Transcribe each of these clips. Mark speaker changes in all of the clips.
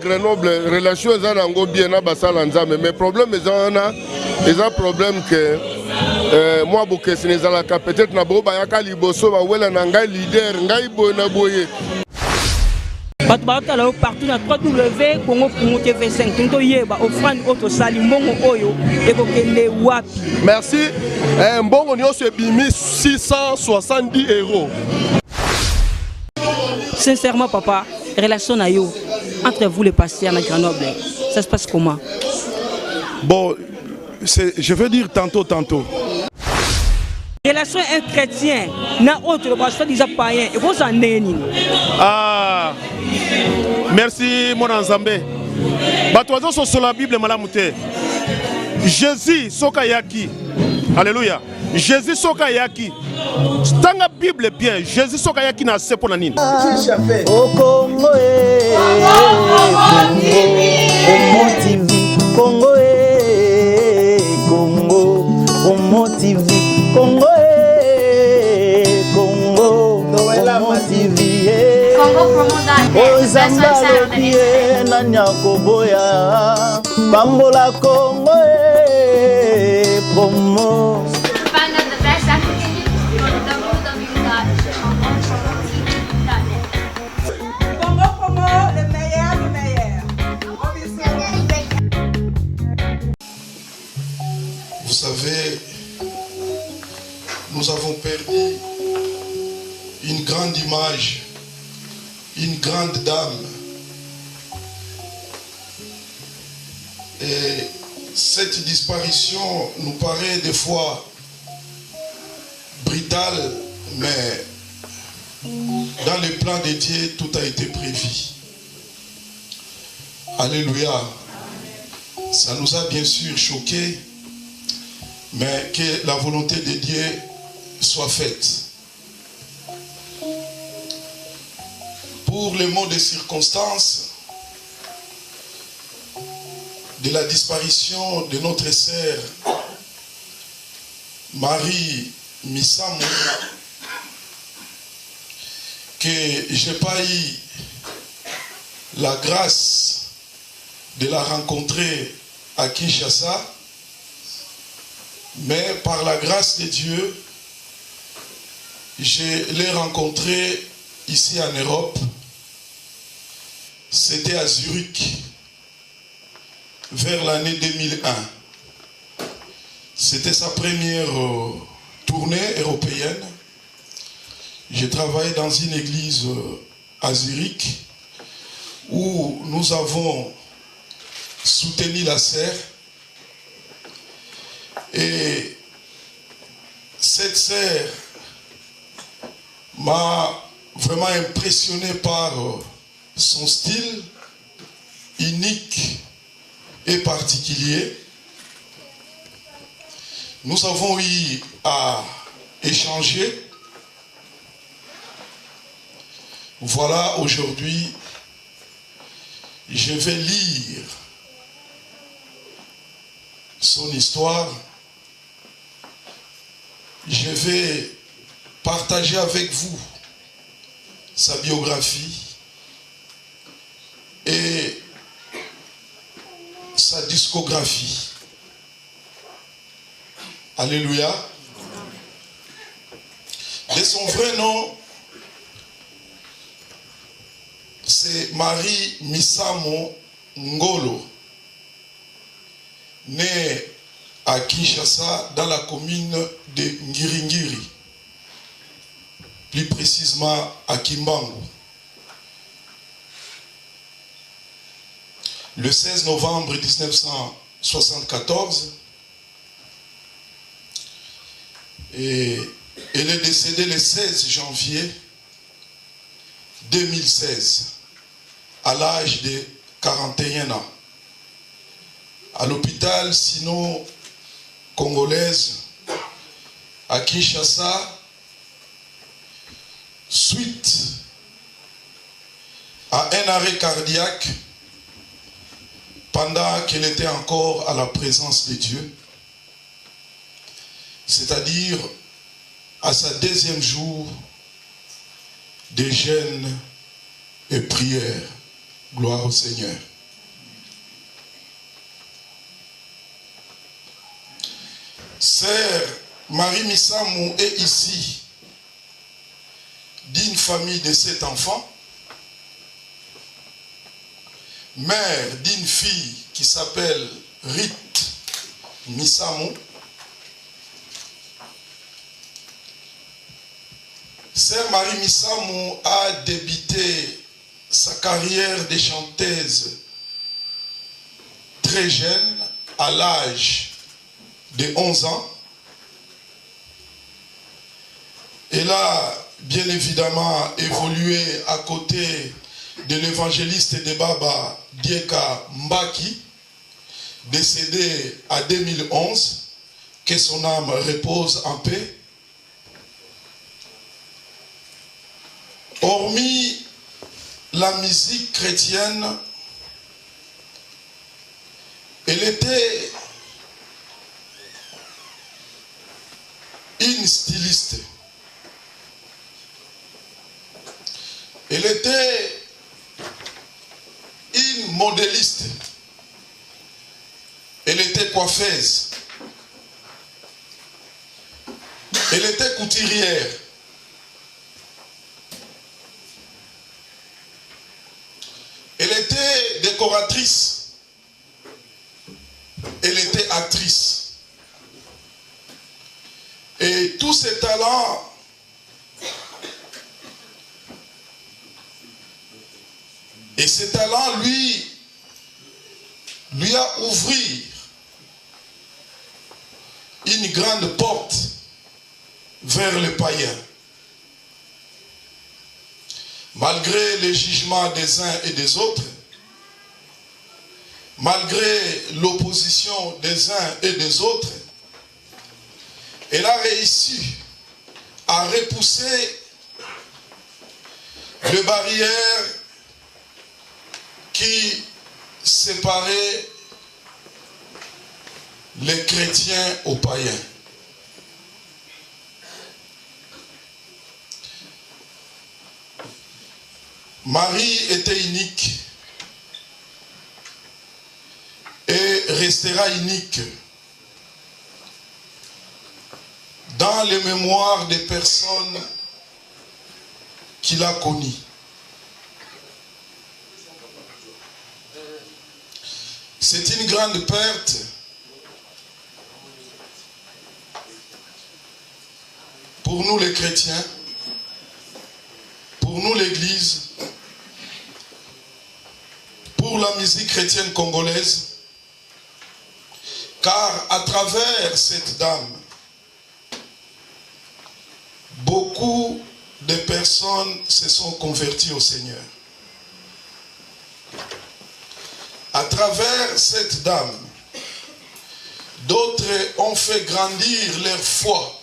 Speaker 1: Grenoble, relation est en bien à Bassalanzame, mais problème est un problème que moi, c'est peut-être na boba yaka liboso ba wela na ngai leader ngai boy na boye.
Speaker 2: Partout na 3W Congo TV5 tinto yeba offrande auto sali mbongo oyo ekokende wapi.
Speaker 3: Merci. Mbongo nyonso ebimi 670 €.
Speaker 2: Sincèrement papa, relation na yo entre vous les pasteurs à Grenoble, ça se passe comment?
Speaker 3: Bon, je veux dire tantôt.
Speaker 2: Relation un chrétien, na autre le déjà païen, et vous en neni.
Speaker 3: Ah, merci mon Nzambe. Batoizo sont sur la Bible malamute. Jésus sokayaki. Alléluia. Jésus sokayaki. Tanga Bible bien. Jésus sokayaki na sepo na nini.
Speaker 4: Au Congo Congo Congo TV Congo TV Ozambalokie na nyakoboya Bambola Congo promo.
Speaker 5: Vous savez, nous avons perdu une grande image, une grande dame. Et cette disparition nous paraît des fois brutale, mais dans le plan de Dieu, tout a été prévu. Alléluia. Ça nous a bien sûr choqués, mais que la volonté de Dieu soit faite. Pour le mot des circonstances de la disparition de notre sœur Marie Missamou, que je n'ai pas eu la grâce de la rencontrer à Kinshasa, mais par la grâce de Dieu, je l'ai rencontré ici en Europe. C'était à Zurich, vers l'année 2001. C'était sa première tournée européenne. Je travaillais dans une église à Zurich où nous avons soutenu la sœur. Et cette sœur m'a vraiment impressionné par son style unique et particulier. Nous avons eu à échanger. Voilà, aujourd'hui, je vais lire son histoire. Je vais partager avec vous sa biographie et sa discographie. Alléluia. De son vrai nom, c'est Marie Missamou Ngolo, née à Kinshasa, dans la commune de Ngiringiri, plus précisément à Kimbangu. Le 16 novembre 1974, et elle est décédée le 16 janvier 2016, à l'âge de 41 ans, à l'hôpital sino-congolaise à Kinshasa, suite à un arrêt cardiaque pendant qu'elle était encore à la présence de Dieu, c'est-à-dire à sa deuxième jour de jeûne et prière. Gloire au Seigneur. Sœur Marie Missamou est ici d'une famille de 7 enfants, mère d'une fille qui s'appelle Rite Missamou. Sœur Marie Missamou a débuté sa carrière de chanteuse très jeune, à l'âge de 11 ans. Elle a bien évidemment évolué à côté de l'évangéliste de Baba Dieka Mbaki, décédé en 2011, que son âme repose en paix. Hormis la musique chrétienne, elle était une styliste. Elle était une modéliste. Elle était coiffeuse. Elle était couturière. Elle était décoratrice. Elle était actrice. Et tous ces talents lui a ouvert une grande porte vers le païen. Malgré les jugements des uns et des autres, malgré l'opposition des uns et des autres, elle a réussi à repousser les barrières qui séparaient les chrétiens aux païens. Marie était unique et restera unique dans les mémoires des personnes qu'il a connues. C'est une grande perte pour nous les chrétiens, pour nous l'Église, pour la musique chrétienne congolaise, car à travers cette dame, beaucoup de personnes se sont converties au Seigneur. À travers cette dame, d'autres ont fait grandir leur foi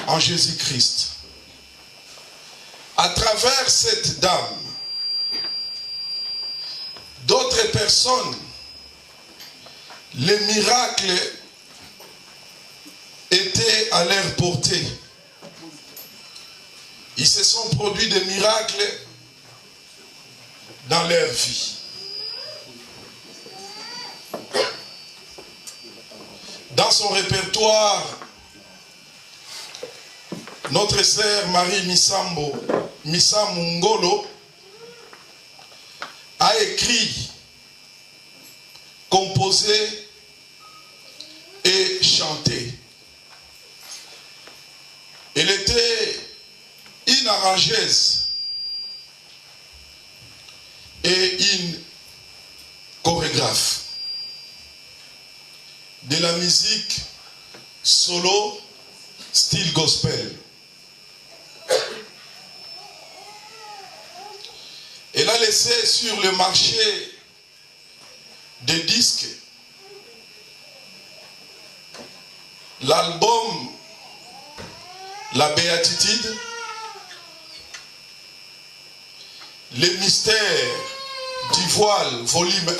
Speaker 5: en Jésus-Christ. À travers cette dame, d'autres personnes, les miracles étaient à leur portée. Ils se sont produits des miracles dans leur vie. Dans son répertoire, notre sœur Marie Missamou Ngolo a écrit, composé et chanté. Elle était une arrangeuse et une chorégraphe de la musique solo style gospel. Elle a laissé sur le marché des disques l'album La Béatitude, Les mystères du voile, volume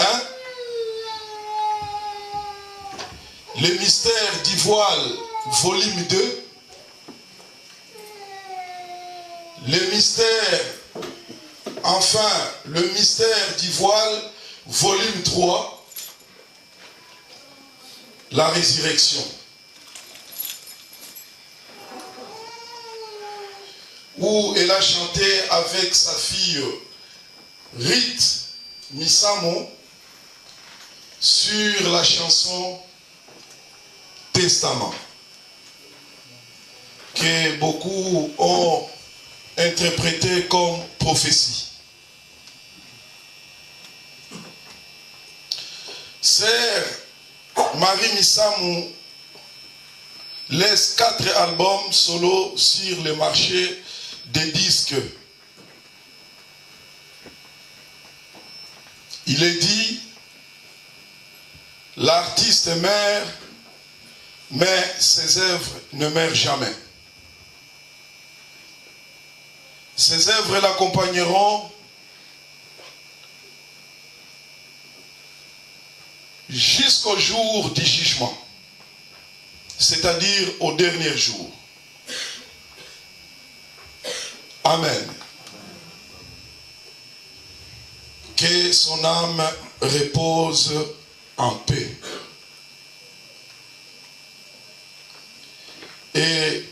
Speaker 5: 1, Les mystères du voile, volume 2, Les mystères enfin, le mystère du voile, volume 3, la résurrection. Où elle a chanté avec sa fille Rite Misamo sur la chanson Testament, que beaucoup ont interprété comme prophétie. Sœur Marie Misamo laisse 4 albums solo sur le marché des disques. Il est dit, l'artiste meurt, mais ses œuvres ne meurent jamais. Ses œuvres l'accompagneront jusqu'au jour du jugement, c'est-à-dire au dernier jour. Amen. Que son âme repose en paix. Et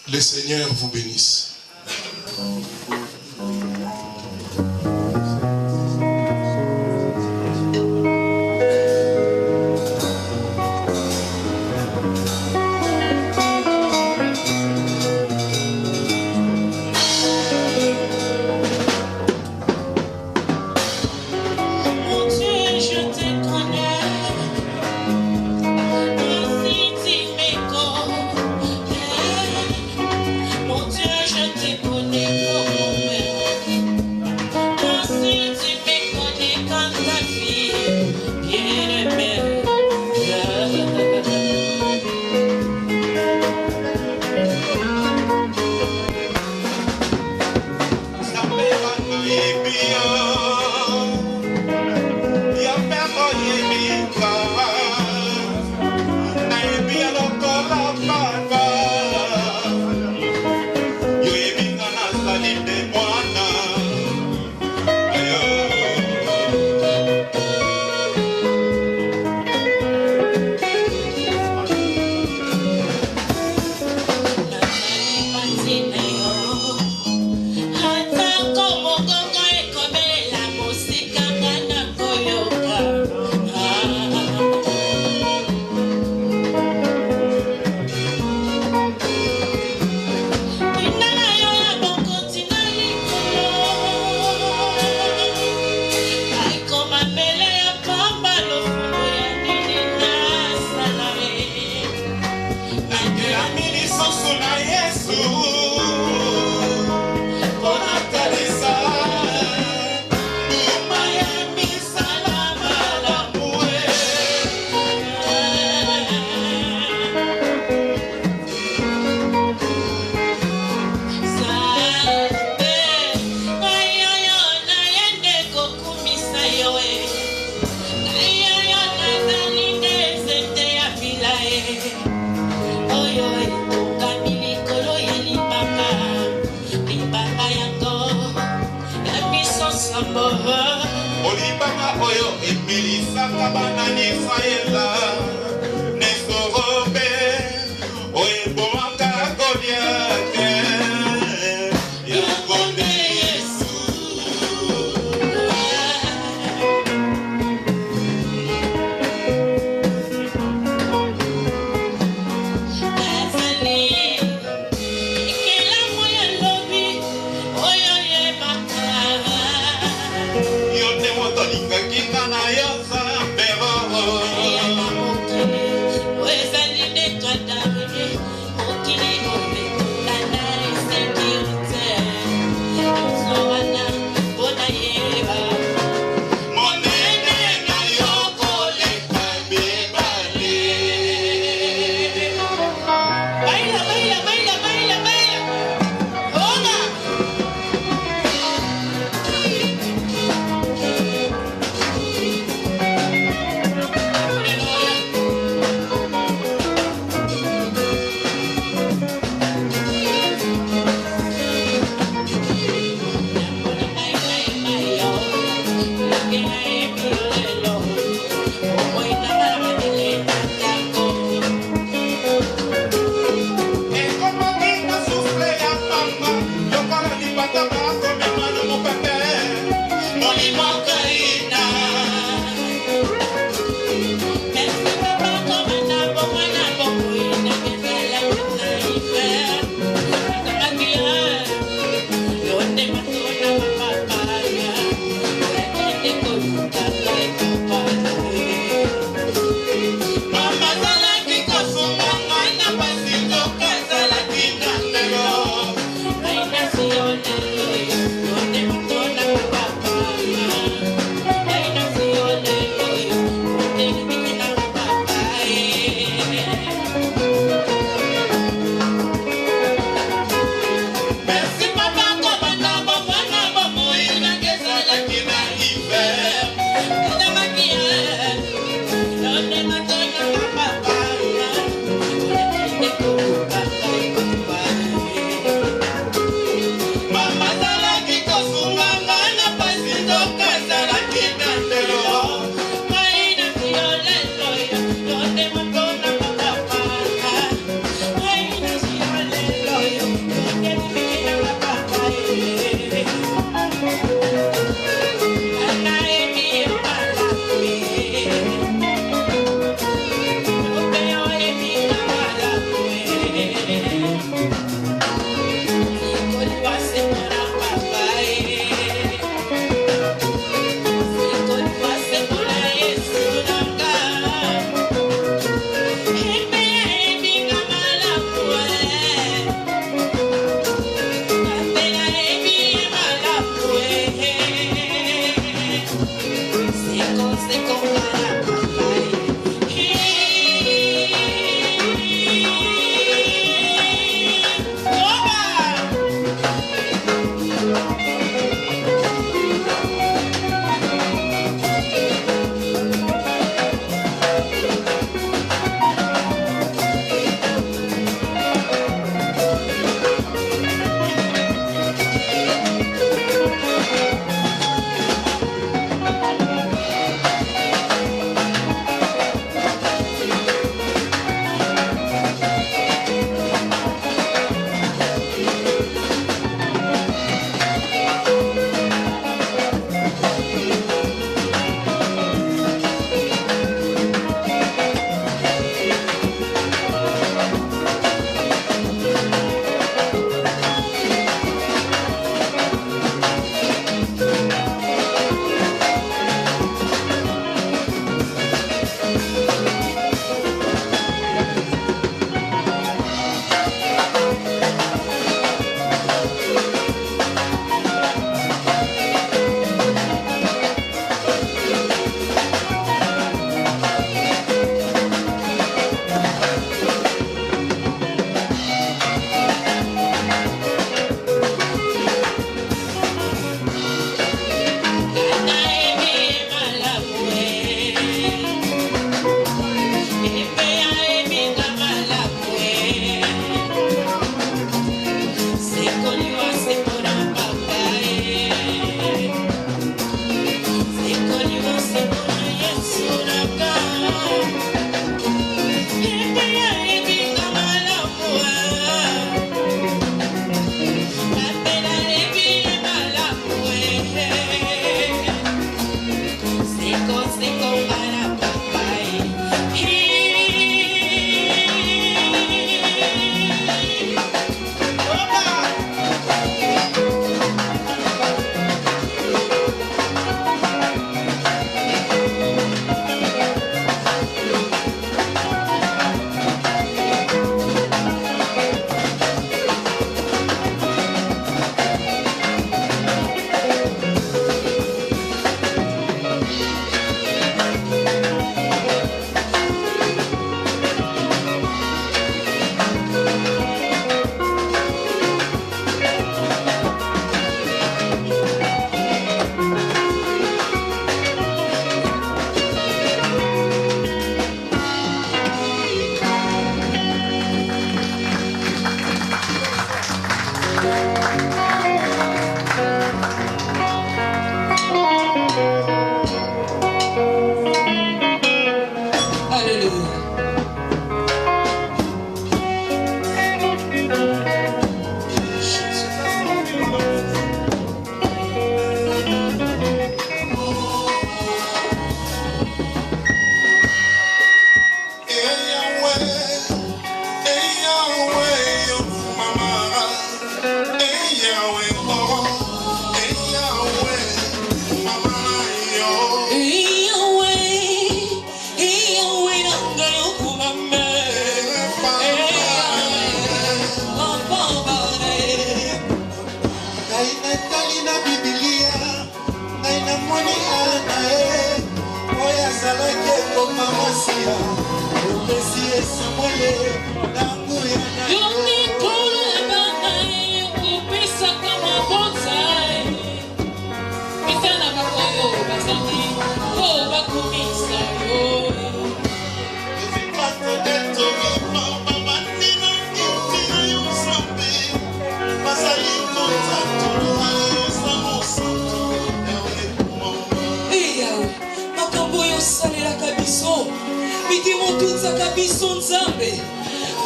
Speaker 5: le Seigneur vous bénisse.
Speaker 6: Yo te voto linga kinga na yo sa pero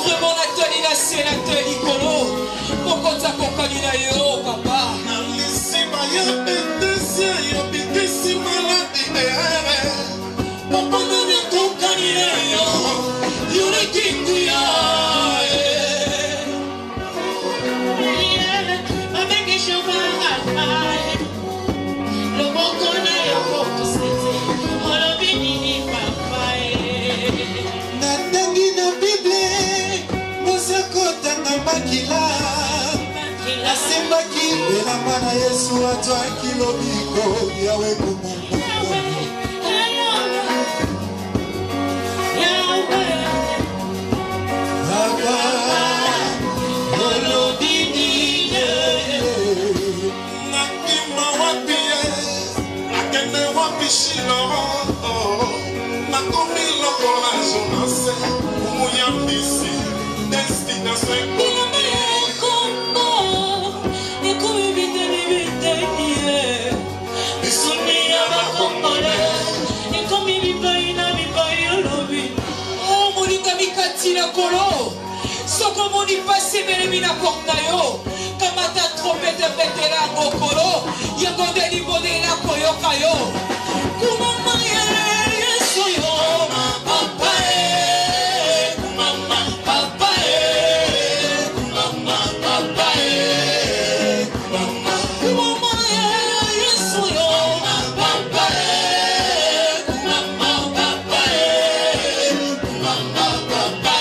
Speaker 6: Vraiment l'actualisation, l'actualité, pourquoi t'as compagnie d'ailleurs, papa?
Speaker 7: Yesu atwa kilobiko yawe kumungu
Speaker 6: Soko moni passe belemina porta yo kamata trompete petela ngokolo yango deli bodela koyoka yo kumama yeso yo papa kumama papa kumama papa kumama yeso yo papa kumama papa kumama papa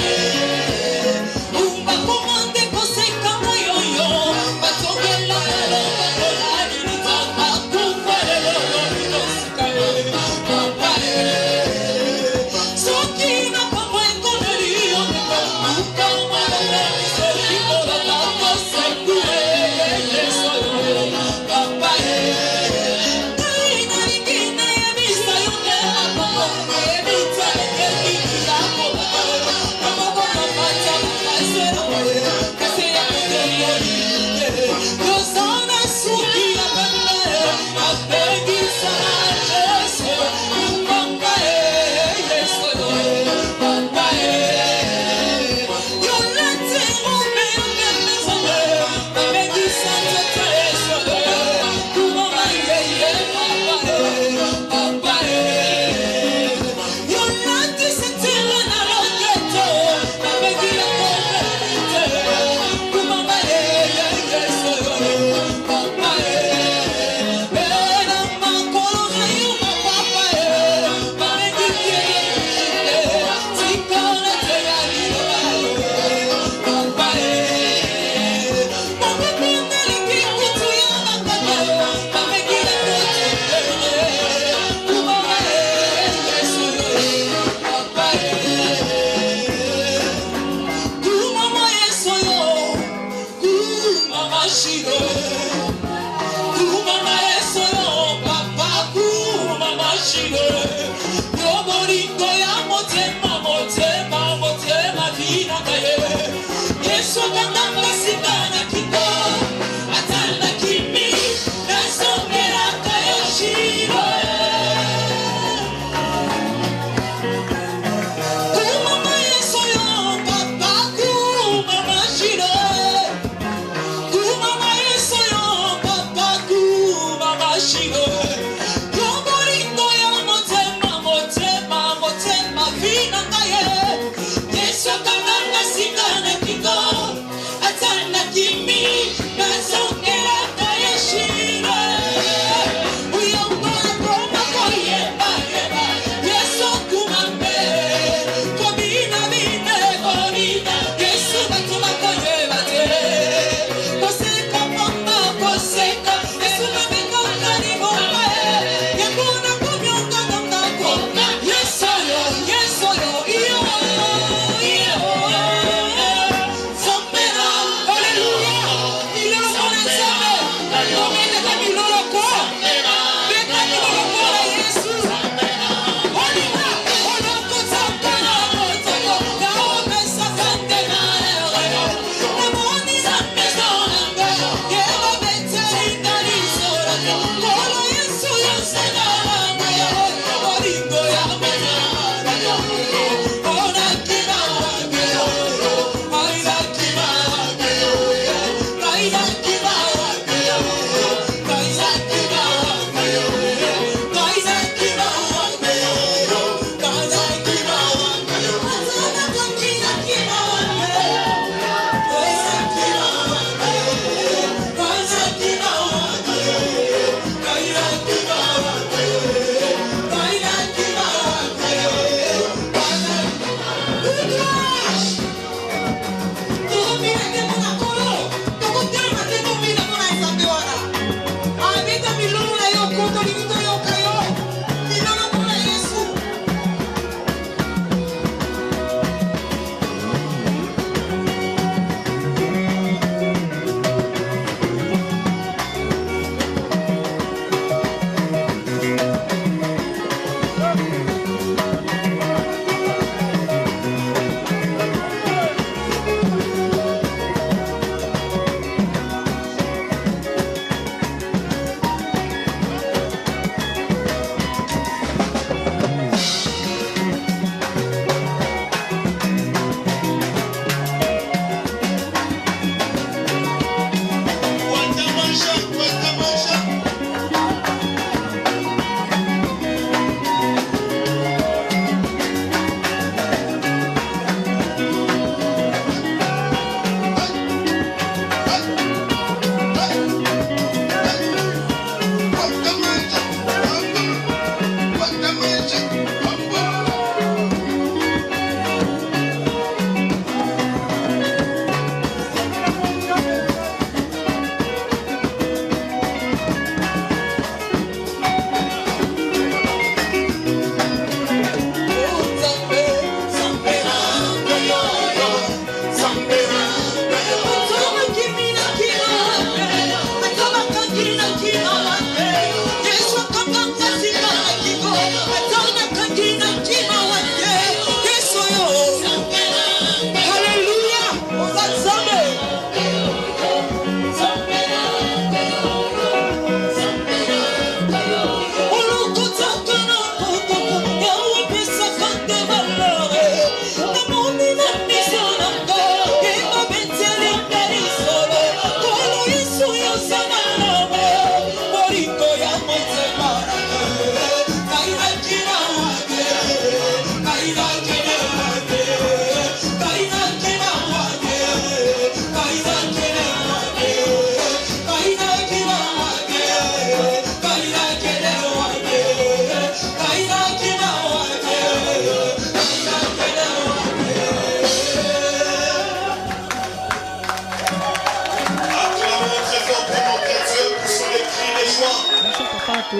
Speaker 2: tu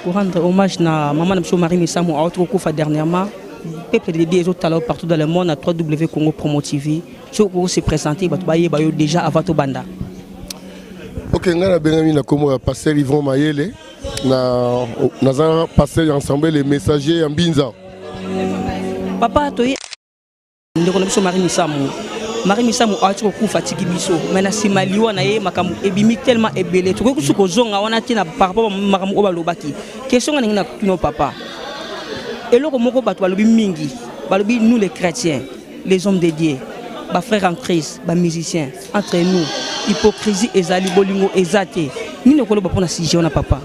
Speaker 2: pour rendre hommage à maman de Marie Missamou a été dernièrement. Peuple de Dieu est allé partout dans le monde à 3W Congo Promo TV. Je vais se présenter déjà avant tout banda.
Speaker 1: Ok, on a bien comme pasteur Yvon Mayele. Nous avons passé ensemble les messagers en Binza.
Speaker 2: Papa, tu es Marie Missamou. Marie Missamou a été fatigué biso. Maintenant si maliwa na ye makamu ebimi tellement ebelé. Tu vois que zonga wana tina par rapport makamu obalobaki. Question na kino papa. Et là, nous les chrétiens, les hommes de Dieu, les frères en Christ, les musiciens, entre nous, hypocrisie et zali bolingo et zate. Nous ne connaissons pas si j'ai papa.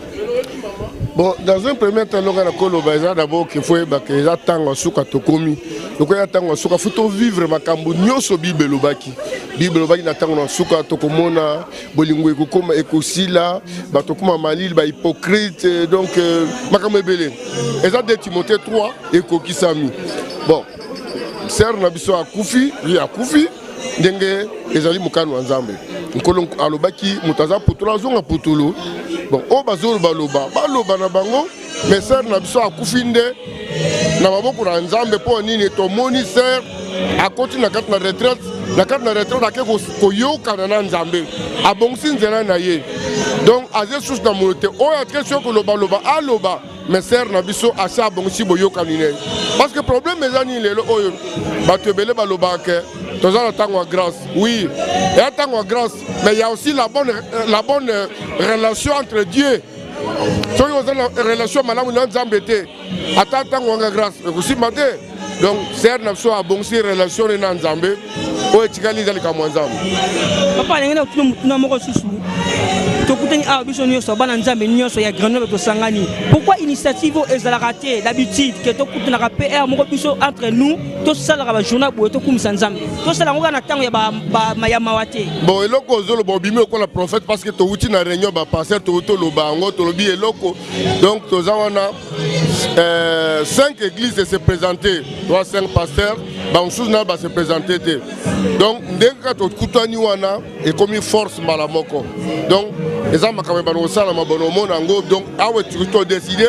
Speaker 1: Bon, dans un premier temps, on a d'abord qu'il faut que les attentes soient commis. Donc, il faut vivre ma cambonio sur Bible Lobaki. Bible Lobaki n'attend soka tokomona bolingo ekokoma ekosila batokoma malil ba hypocrite donc makamebele. Eza de Timothée 3 ekokisami. Bon, sœur nabiso akufi, lui akufi ndenge ezali mukano nzambe. Nkolo alobaki mutaza putula zonga putulu. Bon, o bazolo baloba na bango, mais sœur nabiso akufi nde na maboko na nzambe po nini to moni sœur akoti na kati na retraite ake koyoka na nzambe abongisi nzela na ye. Donc aze susu na monote oyo atre soko loba aloba mais sœur na biso ase abongisi boyoka nine. Parce que problème eza nini lelo oyo bato ebele baloba ke toza na tango ya grâce. Oui, il y a tango ya grâce, mais il y a aussi la bonne relation entre Dieu. Si vous avez une relation malamu na nzambe te ata tango ya grâce ekosima te. Donc sœur na biso abongisi relation na nzambe oyo etikali ezali ka mwa nzambe.
Speaker 2: Papa ndenge tuna moko susu tokutani a biso nyonso bana nzambe nyonso ya Grenoble tosangani. Pourquoi initiative ezalaka te d'habitude que tokutanaka PR moko biso entre nous tosalaka ba journal boye tokumisa nzambe tosala ngo na tango ya ba mawate. Bon
Speaker 1: eloko ozolo bobimi okola prophète parce que touti na réunion ba pasteur touto loba ngo tolobi eloko. Donc toza wana 5 églises se présenter, 5 pasteurs ba nsous na ba se présenter te. Donc ndenge to kutani wana et comme force malamoko. Donc les hommes qui ont été en train donc, ils décidé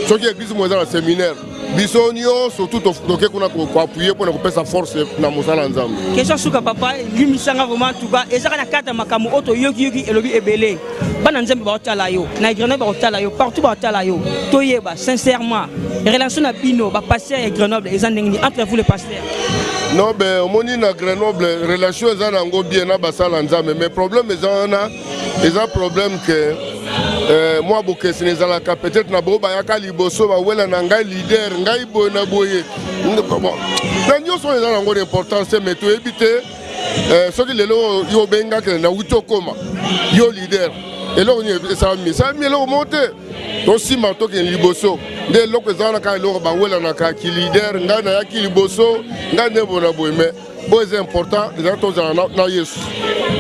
Speaker 1: que l'église est dans le séminaire. Bisonio, surtout, qu'on a appuyé pour faire sa force dans le séminaire.
Speaker 2: Question sur papa, l'immissaire vraiment tout bas, et ça, la carte de Makamu, auto yogi et le ebélé. Bananzem Baotalayo, Grenoble Baotalayo, partout Baotalayo, Toyeba, sincèrement, les relations à Pino, pasteur et Grenoble, et entre vous les pasteurs.
Speaker 1: Non, ben, au monde à Grenoble, les relations sont bien, mais le problème est un problème que moi, peut-être na boba yaka liboso ba wela na ngai leader ngai boy na boye. Na nyo so ezala ngo d'importance mais to éviter soki lelo yo benga ke na wuto koma yo leader et là on est ça mi lo monter to sima to ke liboso de loko ezala ka lo ba wela na ka ki leader ngai na yaki liboso ngai ne bona boye mais c'est important les autres na Yesu.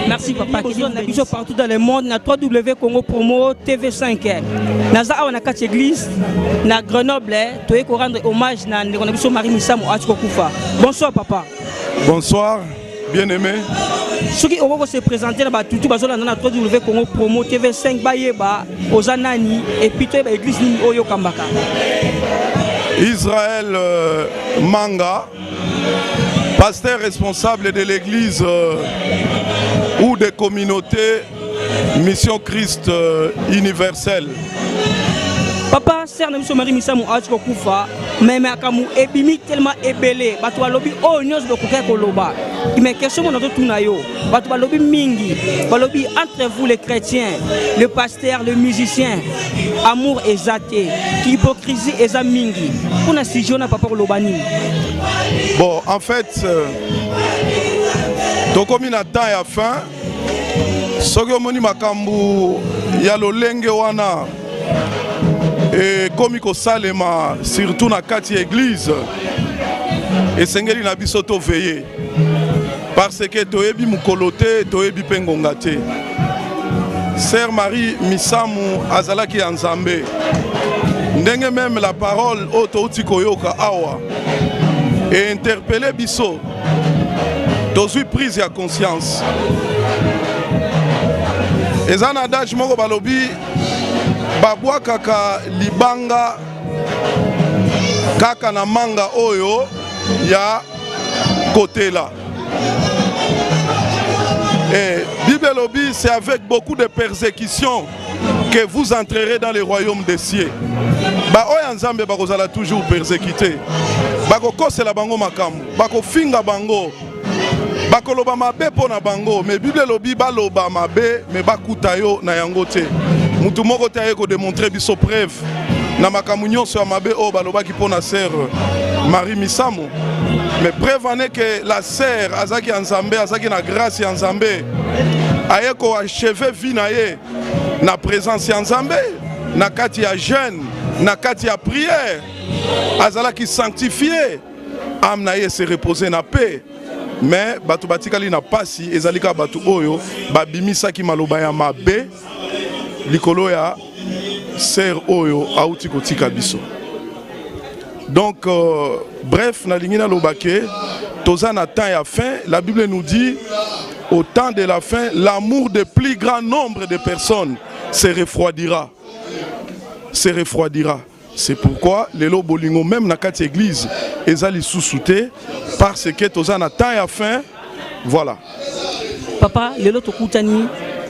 Speaker 2: Merci papa. Nous partout dans le monde, na 3W Congo Promo TV5. Naza awana kati église na Grenoble, toye ko rendre hommage na ndeko Marie Missamou atiko kufa. Bonsoir papa.
Speaker 7: Bonsoir, bien-aimé.
Speaker 2: Ceux qui ont se présenter là tout bazola na 3W Congo Promo TV5 bayeba ozanani et puis toye ba église ni oyo kambaka.
Speaker 7: Israël Manga, pasteur responsable de l'église ou des communautés Mission Christ universelle.
Speaker 2: Papa, sœur de Marie Missamou Atiko Kufa, mais akamu ebimi tellement ebelé, batu balobi oh nyos bokuka koloba. Mais question mon autre tunayo, batu balobi mingi, balobi entre vous les chrétiens, le pasteur, le musicien, amour et zaté, hypocrisie et zamingi. Pour na si jona papa kolobani.
Speaker 7: Bon, en fait, donc na temps ya fin, soki moni makambu ya lolenge wana et comme ko salema surtout na kati église et sengeli na biso to veiller parce que toyebi mukolote toyebi pengonga te. Sœur Marie Missamou azalaki ya Nzambe ndenge même la parole oto uti koyoka awa et interpeller biso tozwi prise ya conscience. Et un adage moko balobi babwa kaka libanga kaka na manga oyo ya côté là. Et Bible lobby, c'est avec beaucoup de persécutions que vous entrerez dans le royaume des cieux. Ba oya nzambe bakozala toujours persécuté. Bako kosela bango makambo, bako finga bango. Bako loba mabe pona bango, mais Bible lobby baloba mabe mais bakuta yo na yango te. Mutu moko te ko démontrer biso preuve. Na makambo nyonso ya mabe o baloba ki pona sœur Marie Misamo. Mais prévenez que la sœur Azaki Nzambe, Azaki na grâce ya Nzambe, aye ko achever vie na ye na présence ya Nzambe, na kati ya jeûne, na kati ya prière, azalaki sanctifié, âme na ye se reposer na paix. Mais batu batikali na pasi ezalika batu oyo babimisaki maloba ya mabe likolo ya sœur oyo auti kotika biso. Donc, bref, Nalingina Lobake, Tozan a temps et à fin, la Bible nous dit, au temps de la fin, l'amour de plus grand nombre de personnes se refroidira. Se refroidira. C'est pourquoi les Lobolingo, même dans cette église, ils allaient sous-souter, parce que Tozan a temps et à fin, voilà.
Speaker 2: Papa, les lots Koutani,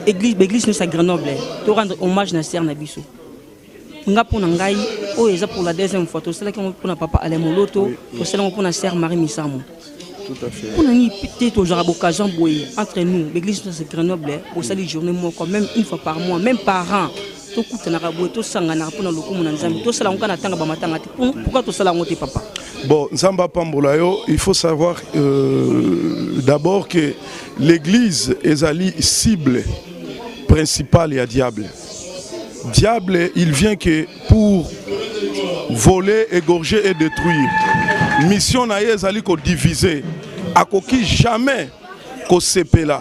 Speaker 2: église nous à Grenoble, tu rendre hommage à Sœur Nabiso. Nga pour Nangai, oh et ça pour la deuxième fois, tout cela qu'on pour papa Alain Moloto, tout cela qu'on pour la sœur Marie Misamo.
Speaker 7: Tout à fait.
Speaker 2: Pour nous peut-être aujourd'hui l'occasion boyer entre nous, l'église de Grenoble, au salut journée moi quand même une fois par mois, même par an. Tout coûte na rabo tout sangana pour na lokumu na nzambe. Tout cela on kana tanga ba matanga. Pourquoi tout cela on te papa?
Speaker 7: Bon, Nzamba Pambolayo, il faut savoir d'abord que l'église est ali cible principale et à diable. Diable, il vient que pour voler, égorger et détruire. Mission na yezali ko diviser. Akoki jamais ko sepela.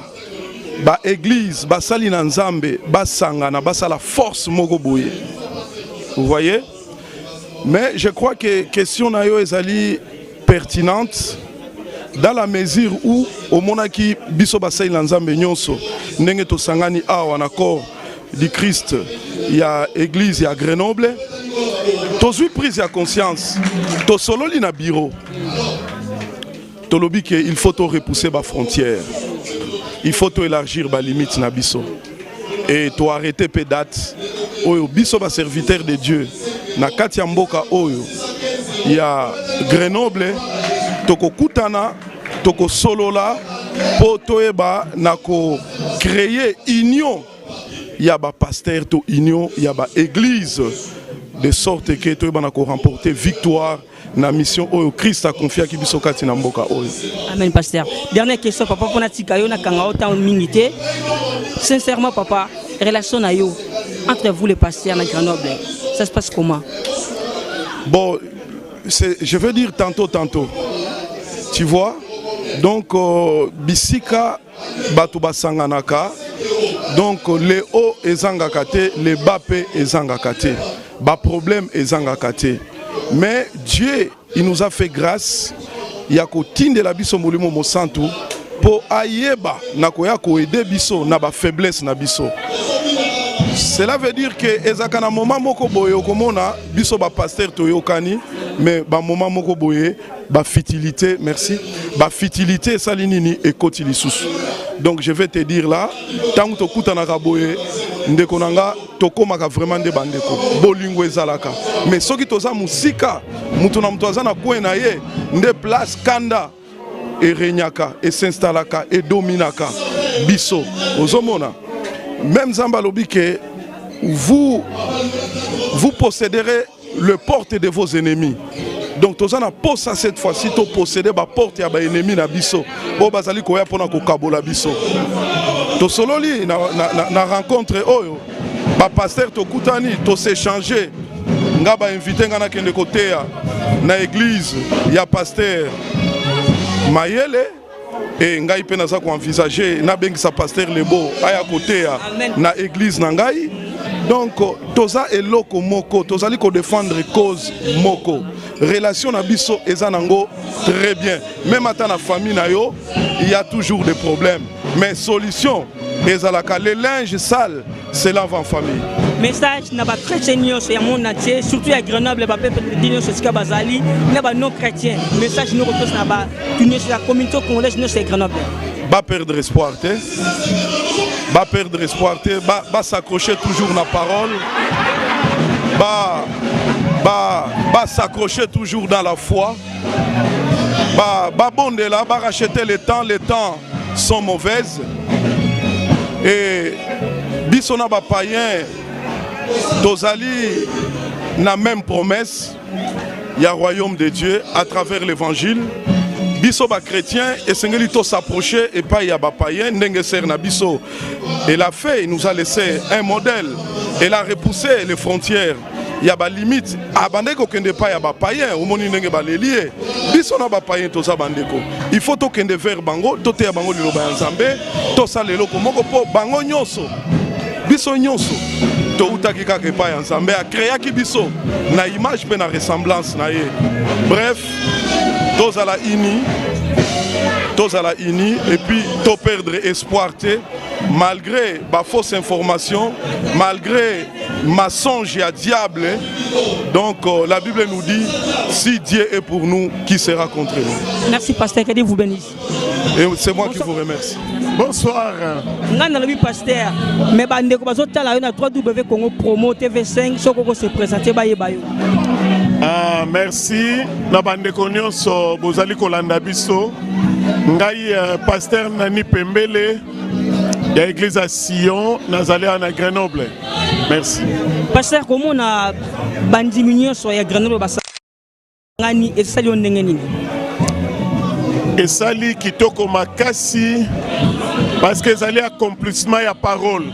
Speaker 7: Ba église, ba sali na nzambe, ba sangana, ba sala force moko boye. Vous voyez? Mais je crois que question na yo ezali pertinente dans la mesure où au monaki biso ba sali na nzambe nyonso ndenge to sangani awa na corps du Christ, il y a église, il y a Grenoble. Tous prise ya conscience. To solo li na bureau. To lobi que il faut to repousser ba frontière. Il faut to élargir ba limite na biso. Et to arrêter pe date. Oyo biso ba serviteur de Dieu. Na kati ya mboka oyo. Il y a Grenoble. Toko kutana, toko solola, po toeba na ko créer union. Il y a des pasteurs, il y a des églises, de sorte que tu vas remporter victoire dans la mission où Christ a confié à Kibisokati Namboka.
Speaker 2: Amen, pasteur. Dernière question, papa, pour Natikayo, Nakanga, minité. Sincèrement, papa, relation entre vous les pasteurs à Grenoble, ça se passe comment?
Speaker 7: Bon, je veux dire tantôt. Tu vois? Donc, Bisika, Batuba Sanganaka. Donc les hauts ezangakate, les bas ezangakate. Bas problème ezangakate. Mais Dieu, il nous a fait grâce. Il y a qu'au de la biso molimo mosantu pour ayeba nakoya ko aider biso na ba faiblesse na biso. Cela veut dire que ezakana moment moko boye komona biso ba pasteur toyokani mais ba moment moko boye ba futilité, merci. Ba futilité salinini et kotili susu. Donc je vais te dire là, tant que tu as raboye, ndekonanga tokomaka vraiment de bandeko. Bolingo ezalaka. Mais ceux qui toza musika, mutuna mtoza na kwena ye, nde place kanda et renyaka et s'installaka et dominaka biso. Ozomona. Même Zamba lobi que vous posséderez le porte de vos ennemis. Donc tozana posa cette fois-ci to posséder ba porte ya ba ennemi na biso. O bazali koya pona ko kabola biso. To sololi na rencontre oyo ba pasteur to kutani to s'échanger. Nga ba inviter ngana kende côté na église ya pasteur Mayele et ngai pe naza ko envisager na bengi sa pasteur Lebo aya côté na église na ngai. Donc toza eloko moko tozali ko défendre cause moko. Relation na biso ezanango très bien. Même à la famille na yo, il y a toujours des problèmes. Mais solution, les linges sales, c'est lave en famille.
Speaker 2: message na ba chrétien nyonso ya monde entier surtout à Grenoble ba peuple nyonso sika bazali na ba non chrétien message nous retourne na ba nyonso la communauté congolaise nyonso à Grenoble.
Speaker 7: Ba perdre espoir te. Ba perdre espoir te, ba s'accrocher toujours na parole. Ba s'accrocher toujours dans la foi. Ba bonde là, ba racheter les temps sont mauvaises. Et bisona ba païen tozali na même promesse, il y a royaume de Dieu à travers l'évangile. Biso ba chrétien et sengeli to s'approcher et pas ya ba païen ndenge ser na biso. Elle a fait, il nous a laissé un modèle. Elle a repoussé les frontières. Il y a des limites. Abandeko kende pas ya ba païen, au moni ndenge ba lié. Biso na ba païen to sa bandeko. Il faut to kende vers bango, to te ya bango liloba ya Nzambe, to sa lelo ko moko po bango nyonso. Biso nyonso. To utaki kaka pa ya Nzambe a créé ki biso na image pe na ressemblance na ye. Bref, tous à la uni et puis to perdre espoir malgré ma fausse information, malgré mensonge et diable. Donc la Bible nous dit si Dieu est pour nous, qui sera contre nous?
Speaker 2: Merci pasteur, que Dieu vous bénisse.
Speaker 7: Et c'est moi qui vous remercie.
Speaker 3: Bonsoir.
Speaker 2: Ngana pasteur, mais bandeko bazotala na 3W Congo Promo TV5 soko se présenter ba yebayo.
Speaker 3: Ah, merci. Na bandeko nyonso bozali kolanda biso. Ngai pasteur Nani Pembele ya église à Sion nazali na Grenoble. Merci.
Speaker 2: Pasteur, comment on a bandimi nyonso ya Grenoble basa ngani esali ndenge nini?
Speaker 3: Esali kitoko makasi parce que ezali accomplissement ya parole.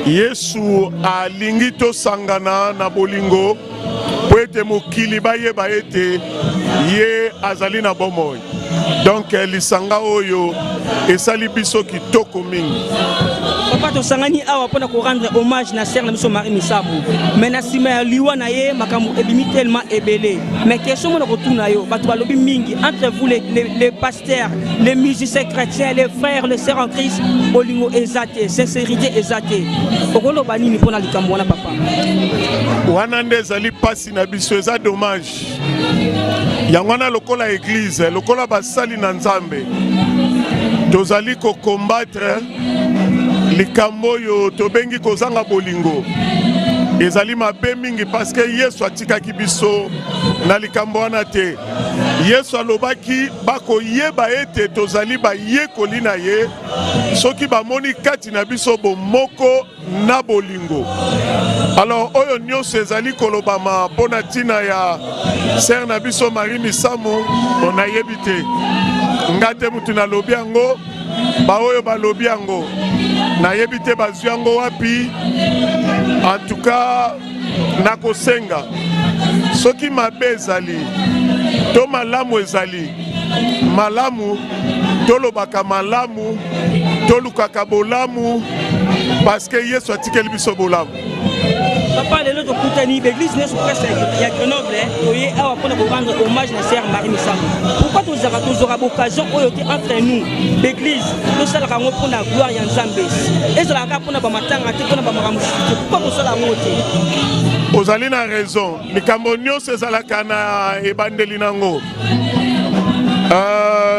Speaker 3: Yesu alingi to sangana na bolingo po ete mokili bayeba ete ye azali na bomoi. Donc lisanga oyo esali biso kitoko mingi.
Speaker 2: Papa to sangani awa pona ko rendre hommage na sœur na biso Marie Misamu. Mais na sima ya liwa na ye makambo ebimi tellement ebelé. Mais question mo na ko tuna yo bato balobi mingi entre vous les pasteurs, les musiciens chrétiens, les frères, les sœurs en Christ, bolingo ezate, sincérité ezate. Okolo banini pona likambo wana papa.
Speaker 3: Wana nde ezali pasi na biso eza dommage. Yangwana lokola église, lokola basali na Nzambe. Tozali ko combattre likambo yo tobengi kozanga bolingo. Ezali mabe mingi parce que Yesu atikaki biso na likambo wana te. Yesu alobaki bako yeba ete tozali ba yekoli na ye soki bamoni kati na biso bomoko na bolingo. Alors oyo nyonso ezali kolobama mpona ntina ya sœur na biso Marie Misamu ona yebi te. Ngate mutu nalobi yango ba oyo balobi yango na yebi te bazwi yango wapi. En tout cas nakosenga soki mabe ezali to malamu ezali malamu tolobaka malamu tolukaka bolamu parce que Yesu atikeli biso bolamu.
Speaker 2: Papa, les autres coutani, l'église n'est pas il y a Grenoble, et pour rendre hommage à sœur Marie Misamu. Pourquoi nous aurons l'occasion entre nous, l'église, nous allons pour la gloire et en Zambie. Et c'est la pour la matanga, pourquoi nous allons monter?
Speaker 3: Vous avez raison. Les Camerounais, c'est la cana et Bandelinango.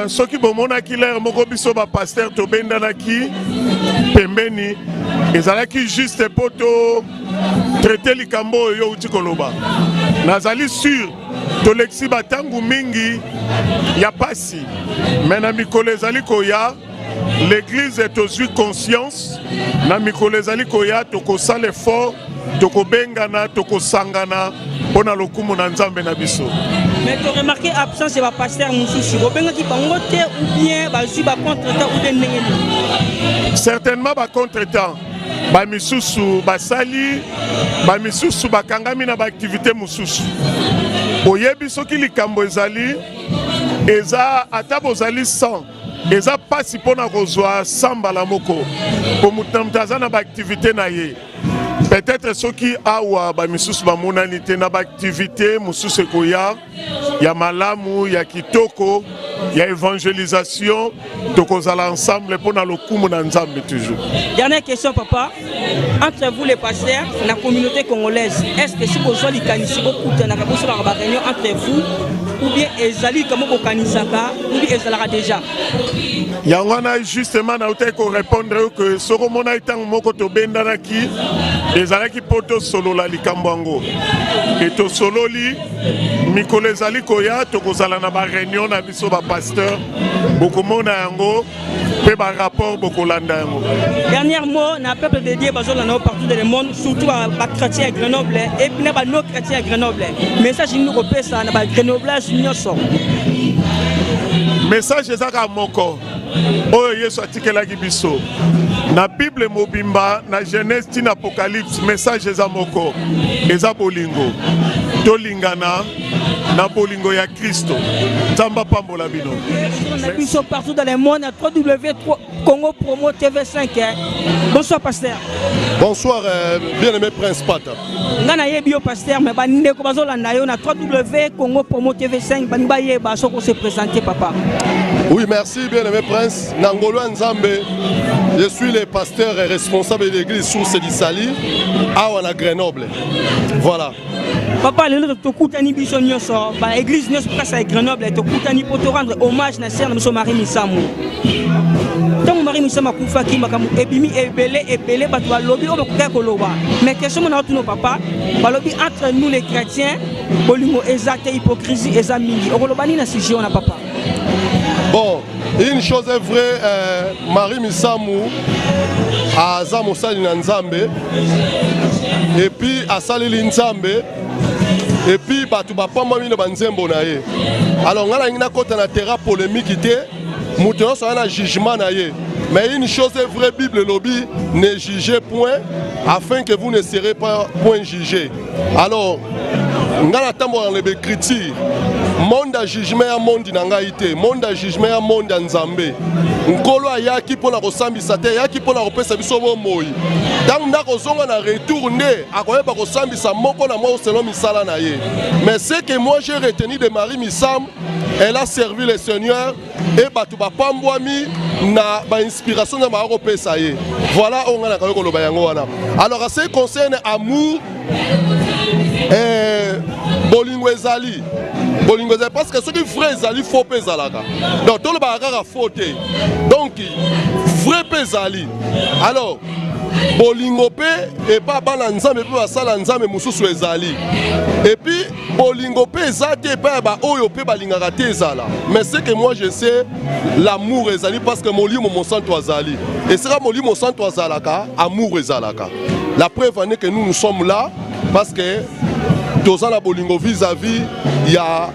Speaker 3: Ceux qui ont dit que le pasteur Tobendanaki, Pembeni, ils ont juste pour traiter les Cambo et les Koloba. Nazali sûr, to lexi batangu mingi, ya pasi. Mais mikole zali koya, l'église est aussi conscience. Na mikole zali koya, toko sale fort, toko bengana, toko sangana, pona lokumu na Nzambe na biso.
Speaker 2: Mais tu as remarqué l'absence de pasteur Moussouchi. Vous avez dit ou bien ba contre-temps ou bien
Speaker 3: certainement ba contre-temps. Ba misusu basali, ba misusu bakangami na ba activité mususu. Oyebi soki likambo ezali, eza ata bozali 100. Eza pasi pona kozwa samba la moko. Po mutamtaza na ba activité na ye. Peut-être ceux qui awa ba misusu ba monanité na ba activité mususu koya ya malamu ya kitoko il y a évangélisation, donc on allons ensemble pour le coup ensemble toujours.
Speaker 2: Dernière question, papa. Entre vous les pasteurs, la communauté congolaise, est-ce que si vous avez une réunion entre vous, ou bien ezali comme au kanisaka, ou bien ezalaka déjà?
Speaker 3: Il y a justement répondre que ce que mon aitan moko to bendanaki, ezalaki poto solo la likambango. Et to solo li mikolo ezali koya to kozala na ba réunion na biso ba pasteur, beaucoup mona yango, pe ba rapport beaucoup landa yango.
Speaker 2: Dernier mot, na peuple dédié bazol na partout dans le monde, surtout à ba chrétien à Grenoble et puis na ba non chrétien à Grenoble. Message nous repère ça na ba Grenoble nyonso.
Speaker 3: Message ezaka moko. Oyo Yesu atikelaki biso. Na Bible mobimba, na Genèse tina Apocalypse, message eza moko. Eza bolingo. Tolingana na bolingo ya Kristo. Tamba pambola bino.
Speaker 2: Ils sont partout dans le monde à Congo Promo TV5. Bonsoir pasteur.
Speaker 1: Bonsoir, bien-aimé Prince Pata.
Speaker 2: Ngana ye bio pasteur mais bande ko bazola na yo na Congo Promo TV5 baniba ye ba soko se présenter papa.
Speaker 1: Oui, merci bien-aimé Prince. Nangolo Nzambe, je suis le pasteur et responsable de l'église Source du Sali à Grenoble. Voilà.
Speaker 2: Papa, le tokutani biso nyonso, ba église nyonso presque à Grenoble, tokutani pour te rendre hommage na sœur de Marie Misamu. Tant Marie Misamu kufa ki makamu ebimi ebele batu ba lobby o bakuka koloba. Mais question mon auto papa, ba lobby entre nous les chrétiens, bolingo exacte hypocrisie ezamini. O kolobani na sujet on a papa.
Speaker 1: Bon, une chose est vraie, Marie Misamu a Zamosali Nzambe et puis a Salili Nzambe et puis batu bapa mami no banzembo na ye. Alors ngala ngina kota na terrain polémique té, muto so na jugement na ye. Mais une chose est vraie, Bible lobby, ne jugez point afin que vous ne serez pas point jugés. Alors ngala tambo dans les critiques. Monde à jugement à monde nangaïté, monde à jugement à monde en Zambé. Nkolo ayaki pour la resambisa te, yaki pour la repesa biso moi. Donc na kozonga na retourner, akoyeba kosambisa moko na moi selon misala na ye. Mais ce que moi j'ai retenu de Marie Misam, elle a servi le Seigneur et batu ba pambwami na ba inspiration na ba repesa ye. Voilà on a na koloba yango wana. Alors à ce qui concerne amour bolingo ezali parce que ceux qui frère ezali faux pezalaka donc tout le bagara fauté donc vrai pezali alors bolingo pe et pas bana nzambe pe basala nzambe mususu ezali et puis bolingo pe ezate pe ba oyo pe balingaka te ezala mais c'est que moi je sais l'amour ezali parce que molimo monsanto azali et sera molimo monsanto azalaka amour ezalaka la preuve en est que nous sommes là parce que tous la bolingo vis-à-vis il y a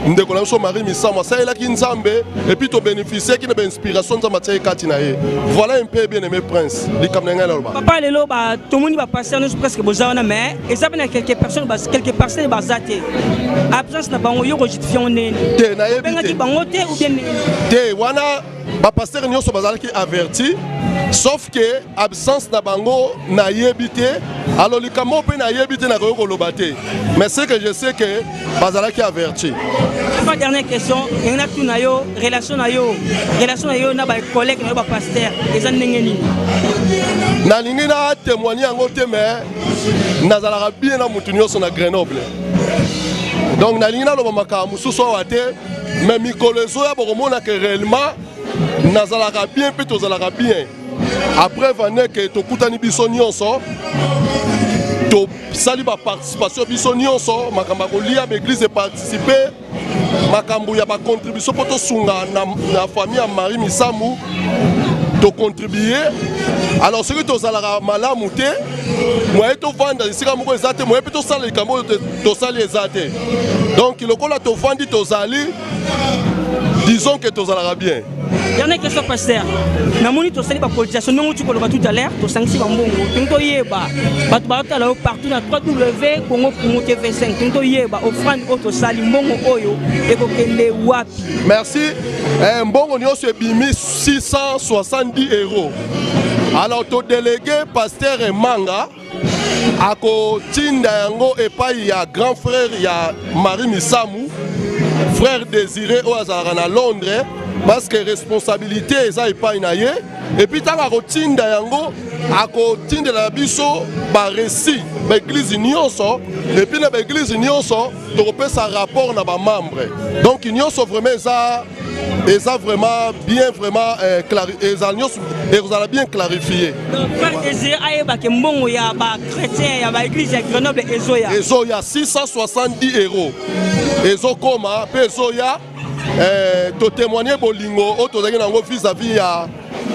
Speaker 1: Ndekolaso Marie Misama ça est qui Nzambe et puis tu bénéficier qui de inspiration de matière katinaye. Voilà un peu bien aimé prince.
Speaker 2: Papa lelo ba tout le monde va passer nous presque bozana mais et ça bien quelques personnes bazaté. Absence na bango yo rejustifier on est. Benga ki bango te ou bien
Speaker 1: te wana ba pasteur nyonso bazala ki averti sauf que absence na bango na yebité alors le kamo pe na yebité na ko lobate mais c'est que je sais que bazala ki averti.
Speaker 2: Ma dernière question, il y a tout na yo relation na yo na ba collègue na ba pasteur ezan ndengeni.
Speaker 1: Na lingi na témoigner yango te mais nazala bien na mutu nyonso na Grenoble. Donc na lingi na lo maka mususu wate mais mikolezo ya bokomona que réellement nazalaka bien pe tozalaka bien. Après venez que tokutani biso nyonso to sali ba participation biso nyonso makamba ko lia l'église et participer makambo ya ba contribution pour to sunga na famille ya Marie Misamu to contribuer. Alors ce que tozalaka malamu te moi to vendre sika moko ezate moi pe to sala likambo to sali ezate. Donc lokola to vandi tozali disons que tozalaka bien.
Speaker 2: Dernière question pasteur. Na moni to sali ba politisation non tu koloba tout à l'heure to sangsi ba mbongo. Tinto yeba. Batu ba tala partout na Congo Promo TV5. Tinto yeba offrande auto sali mbongo oyo ekokende wapi.
Speaker 1: Merci. Mbongo nyonso ebimi 670 €. Alors to délégué pasteur Manga akotinda yango epai ya grand frère ya Marie Misamou, frère désiré oyo azalaka na Londres, parce que responsabilité eza epai na ye. Et puis tant akotinda yango akotindela biso ba récit ba église nyonso, et puis na ba église nyonso tokopesa rapport na ba membre. Donc nyonso vraiment eza vraiment bien vraiment bien clarifié.
Speaker 2: Frère désiré ayeba ke mbongo ya ba chrétien ya ba église ya Grenoble ezoya
Speaker 1: 670 €. Ezokoma pe ezoya to témoigner bolingo o tozaki nango vis-à-vis ya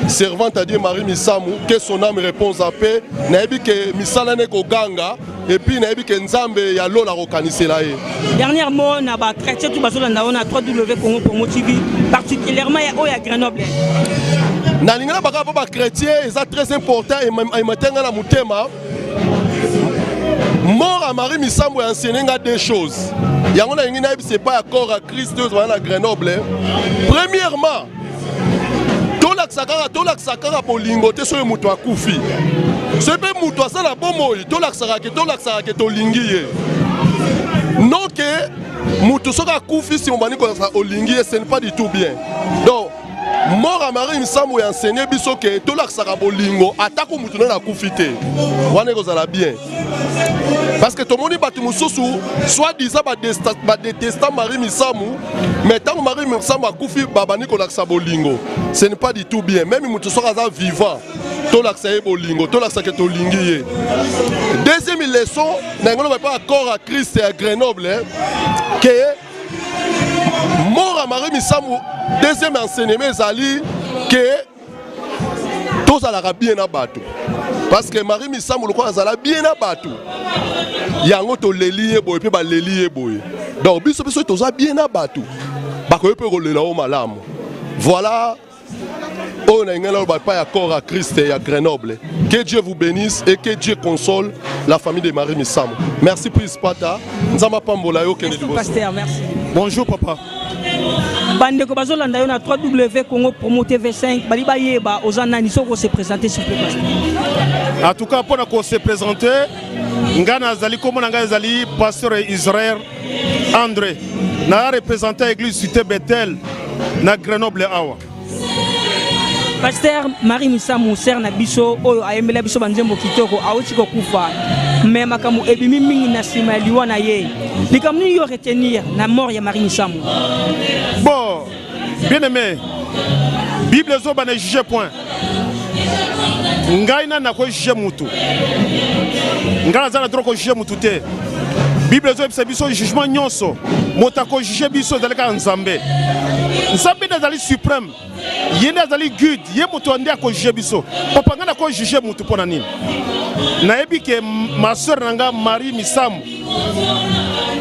Speaker 1: servante à Dieu Marie Misamou, que son âme réponse à paix, naebi que misala ne ko ganga et puis naebi que nzambe ya lola rokanisela ye.
Speaker 2: Dernièrement na ba chrétien tout bazola na 3W Congo Promo TV, particulièrement ya oya Grenoble.
Speaker 1: Na lingana baka ba chrétien, c'est très important et matenga na mutema. Mort à Marie Misamou a enseigné deux choses. Yango na ngina c'est pas accord à Christ à Grenoble. Premièrement, tolakisaka bolingo te soki moto akufi. Soki mpe moto asala bomoi tolakisaka ke tolingi ye. Non ke moto soki akufi si mobandi kolakisa olingi ye, ce n'est pas du tout bien. Donc mort à Marie Misamou a enseigné biso ke tolakisaka bolingo atako moto nana akufi te. Wana ekozala bien. Parce que tout le monde est soit disant ba détestant Marie Misamou, mais tant que Marie Misamou a koufi babani kolaksa bolingo, ce n'est pas du tout bien. Même si tu sois vivant, to laksa bolingo, to laksa ke to lingi. Deuxième leçon, n'avons pas accord à Christ et à Grenoble, que mort à Marie Misamou, deuxième enseignement zali que tous à la bien à bateau. Parce que Marie Misamou le azala bien à bateau. Yango to leliye boy pe ba leliye boy. Donc biso toza bien à bateau. Ba ko pe rolela o malamu. Voilà. On a un pas accord à Christ et à Grenoble. Que Dieu vous bénisse et que Dieu console la famille de Marie Misamou. Merci Prince Pata. Nzama pambola yo kene liboso.
Speaker 2: Pasteur, merci.
Speaker 3: Bonjour papa.
Speaker 2: Bandeko bazolanda yo na 3W Congo Promo TV5 bali bayeba ozana nisoko se présenter s'il vous plaît.
Speaker 3: En tout cas pour qu'on se présenter ngana zali comme nga zali pasteur Israël André na représenté l'église Cité Bethel na Grenoble awa.
Speaker 2: Pasteur Marie Misamou ser na biso oyo ayembela biso banzembo kitoko awuti ko kufa mais makamu ebimi mingi na sima liwa na ye likamni yo retenir na mort ya Marie Misamou.
Speaker 3: Bon bien aimé Bible zo bana juge point ngaina na ko juge mutu ngana zana trop ko juge mutu te Bible zo biso jugement nyonso motako juge biso daleka nzambe nzambe nazali suprême yende azali good ye moto ande ko juge biso papa ngana ko juge mutu pona nini nayebi ke ma sœur nanga Marie Misamou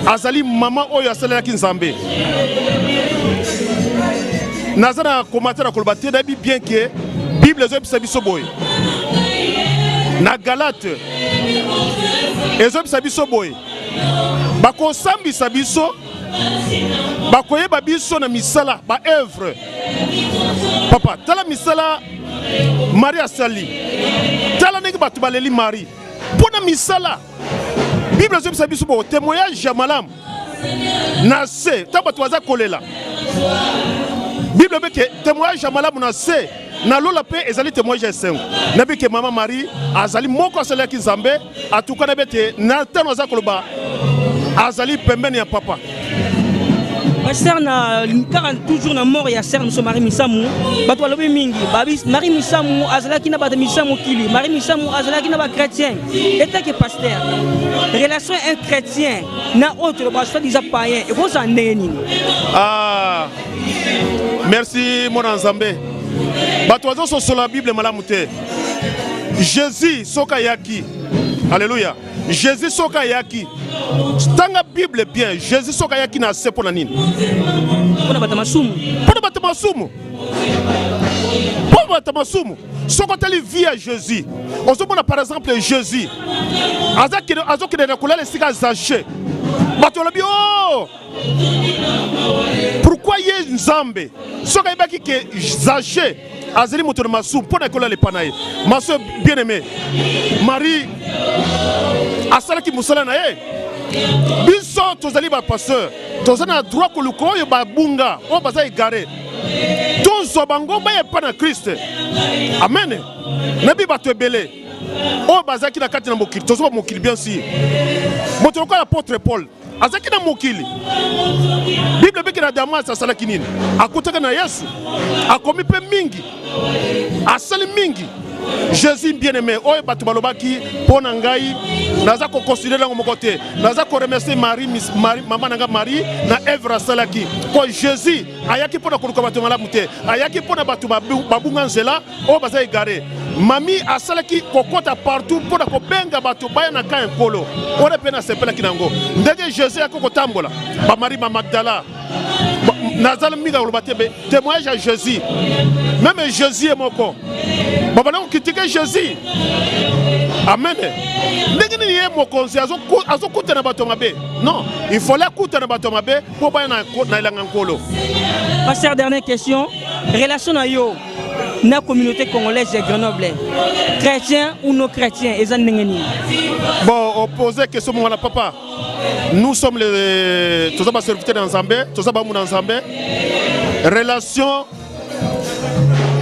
Speaker 3: azali mama oyo asalaki nzambe nazana commentaire ko baté nayebi bien que Bible zo biso boy na Galate ezo biso boy bako sambisa biso bakoyeba biso na misala ba œuvre papa tala misala Marie asali tala negi batu baleli Marie pona misala Bible zo biso bo témoignage ya malamu na se ta batu waza kolela Bible beke témoignage ya malamu na se na lola pe ezali témoignage ya sengo nabi ke mama Marie azali moko asalaki nzambe atuka na bete na tano za koloba azali pembeni ya papa.
Speaker 2: Pasteur na toujours na mort ya sœur Marie Misamou bato balobi mingi babis Marie Misamou azalaki na bato Misamou kili Marie Misamou azalaki na ba chrétien eta que pasteur relation un chrétien na autre ba soit des païens et vous en neni.
Speaker 3: Ah merci mon nzambe bato wazo so sur la Bible malamu te Jésus soka yaki alléluia Jésus soka yaki tanga Bible bien Jésus soka yaki na se pona nini
Speaker 2: pona batamasumu
Speaker 3: soko tali vie à Jésus on se par exemple Jésus azaki na kolala sika zaché bato lobi oh pourquoi ye nzambe soka yebaki ke zaché azali moto na masu mpona ekola lepa na ye. Ma soeur bien-aimée, Marie asalaki mosala na ye. Biso tozali ba pasteur, tozali na droit koluka oyo babunga oyo baza égaré. Tozwa bango baye pa na Christ. Amen. Nabi bato ebele oyo bazalaki na kati na mokili, tozwa mokili bien sûr. Moto lokola l'apôtre Paul azalaki na mokili. Bible beki na Damas asalaki nini? Akutaka na Yesu, akomi pe mingi, asali mingi. Jésus bien-aimé, oyo bato balobaki pona ngai naza ko considérer ngo mokote, naza ko remercier Marie maman nanga Marie na Ève asalaki. Ko Jésus ayaki pona koluka bato malamu te, ayaki pona bato babunga nzela oyo baza égaré. Mami asalaki kokota partout pona ko benga bato baya na ka nkolo. Ora pe na sepela kinango. Ndenge Jésus akoko tambola ba Marie Magdala. Nazal minga olobatebe témoignage à Jésus. Même Jésus est moko. Baba na critiquer Jésus. Amen. Ndenge ni ye moko azo kuta na bato mabe. Non, il faut la kuta na bato mabe pour ba na ilanga nkolo.
Speaker 2: Pasteur, dernière question. Relation à yo na communauté congolaise de Grenoble. Chrétiens ou non chrétiens, ils ont n'engeni.
Speaker 3: Bon, opposé question mon papa. Nous sommes les tous les serviteurs d'Ensemble, tous les membres d'Ensemble. Relation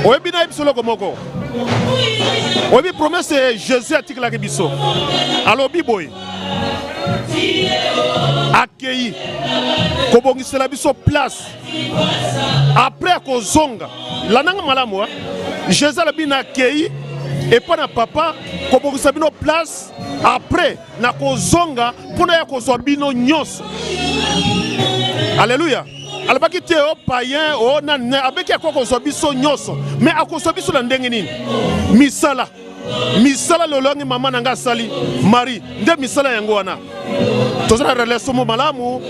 Speaker 3: oyebi na ibisolo komoko. Oyebi promesse c'est Jésus atikala la biso. Alors biboy. Accueilli. Kobongisela biso place. Après kozonga. Lananga malamu Jésus a bien accueilli et pas na papa kobongisa bino place après na kozonga pona ya kozwa bino nyos. Alléluia. Alabaki te o païen o nan abeki akoko kozwa biso nyos mais akozwa biso na ndenge nini? Misala. Misala lolongi mama nanga sali Marie nde misala yango wana. Tozana relation mo malamu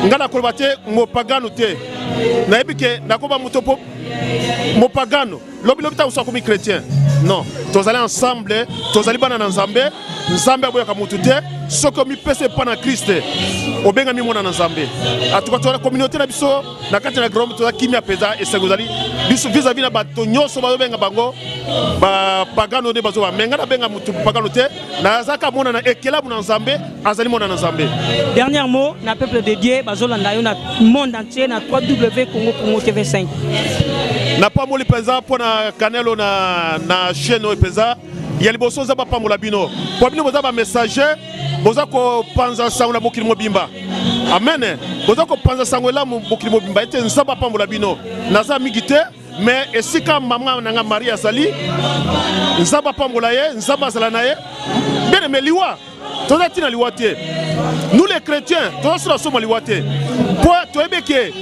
Speaker 3: ngana koloba te mopagano te. Na ebike nakoba mutopo mopagano lobi ta usa komi chrétien. Non, tous allez ensemble, tous allez bana Nzambe, Nzambe aboyaka mutu te, soko mi pese pa na Christ. Obenga mi mona Nzambe. Atuka la communauté na biso na kati na Grenoble to kimia peza et segozali biso vis-à-vis na bato nyoso ba benga bango ba pagano de bazo ba menga na benga mutu pagano te na zaka mona na ekela mona Nzambe azali mona na Nzambe.
Speaker 2: Dernier mot na peuple de Dieu bazolanda yo na monde entier na 3W Congo TV5.
Speaker 3: Na pa moli peza pona Canelo na chaîne o peza ya liboso za ba pamola bino. Po bino boza ba messager boza ko panza sango na mokili mobimba. Amen. Boza ko panza sango la mokili mobimba ete nsaba pamola bino. Naza migite mais esika mama nanga Maria sali nzaba pamola ye nzaba sala na ye. Bien mais liwa. Toza tina liwa te. Nous les chrétiens, toza soma liwa te. Po to ebeke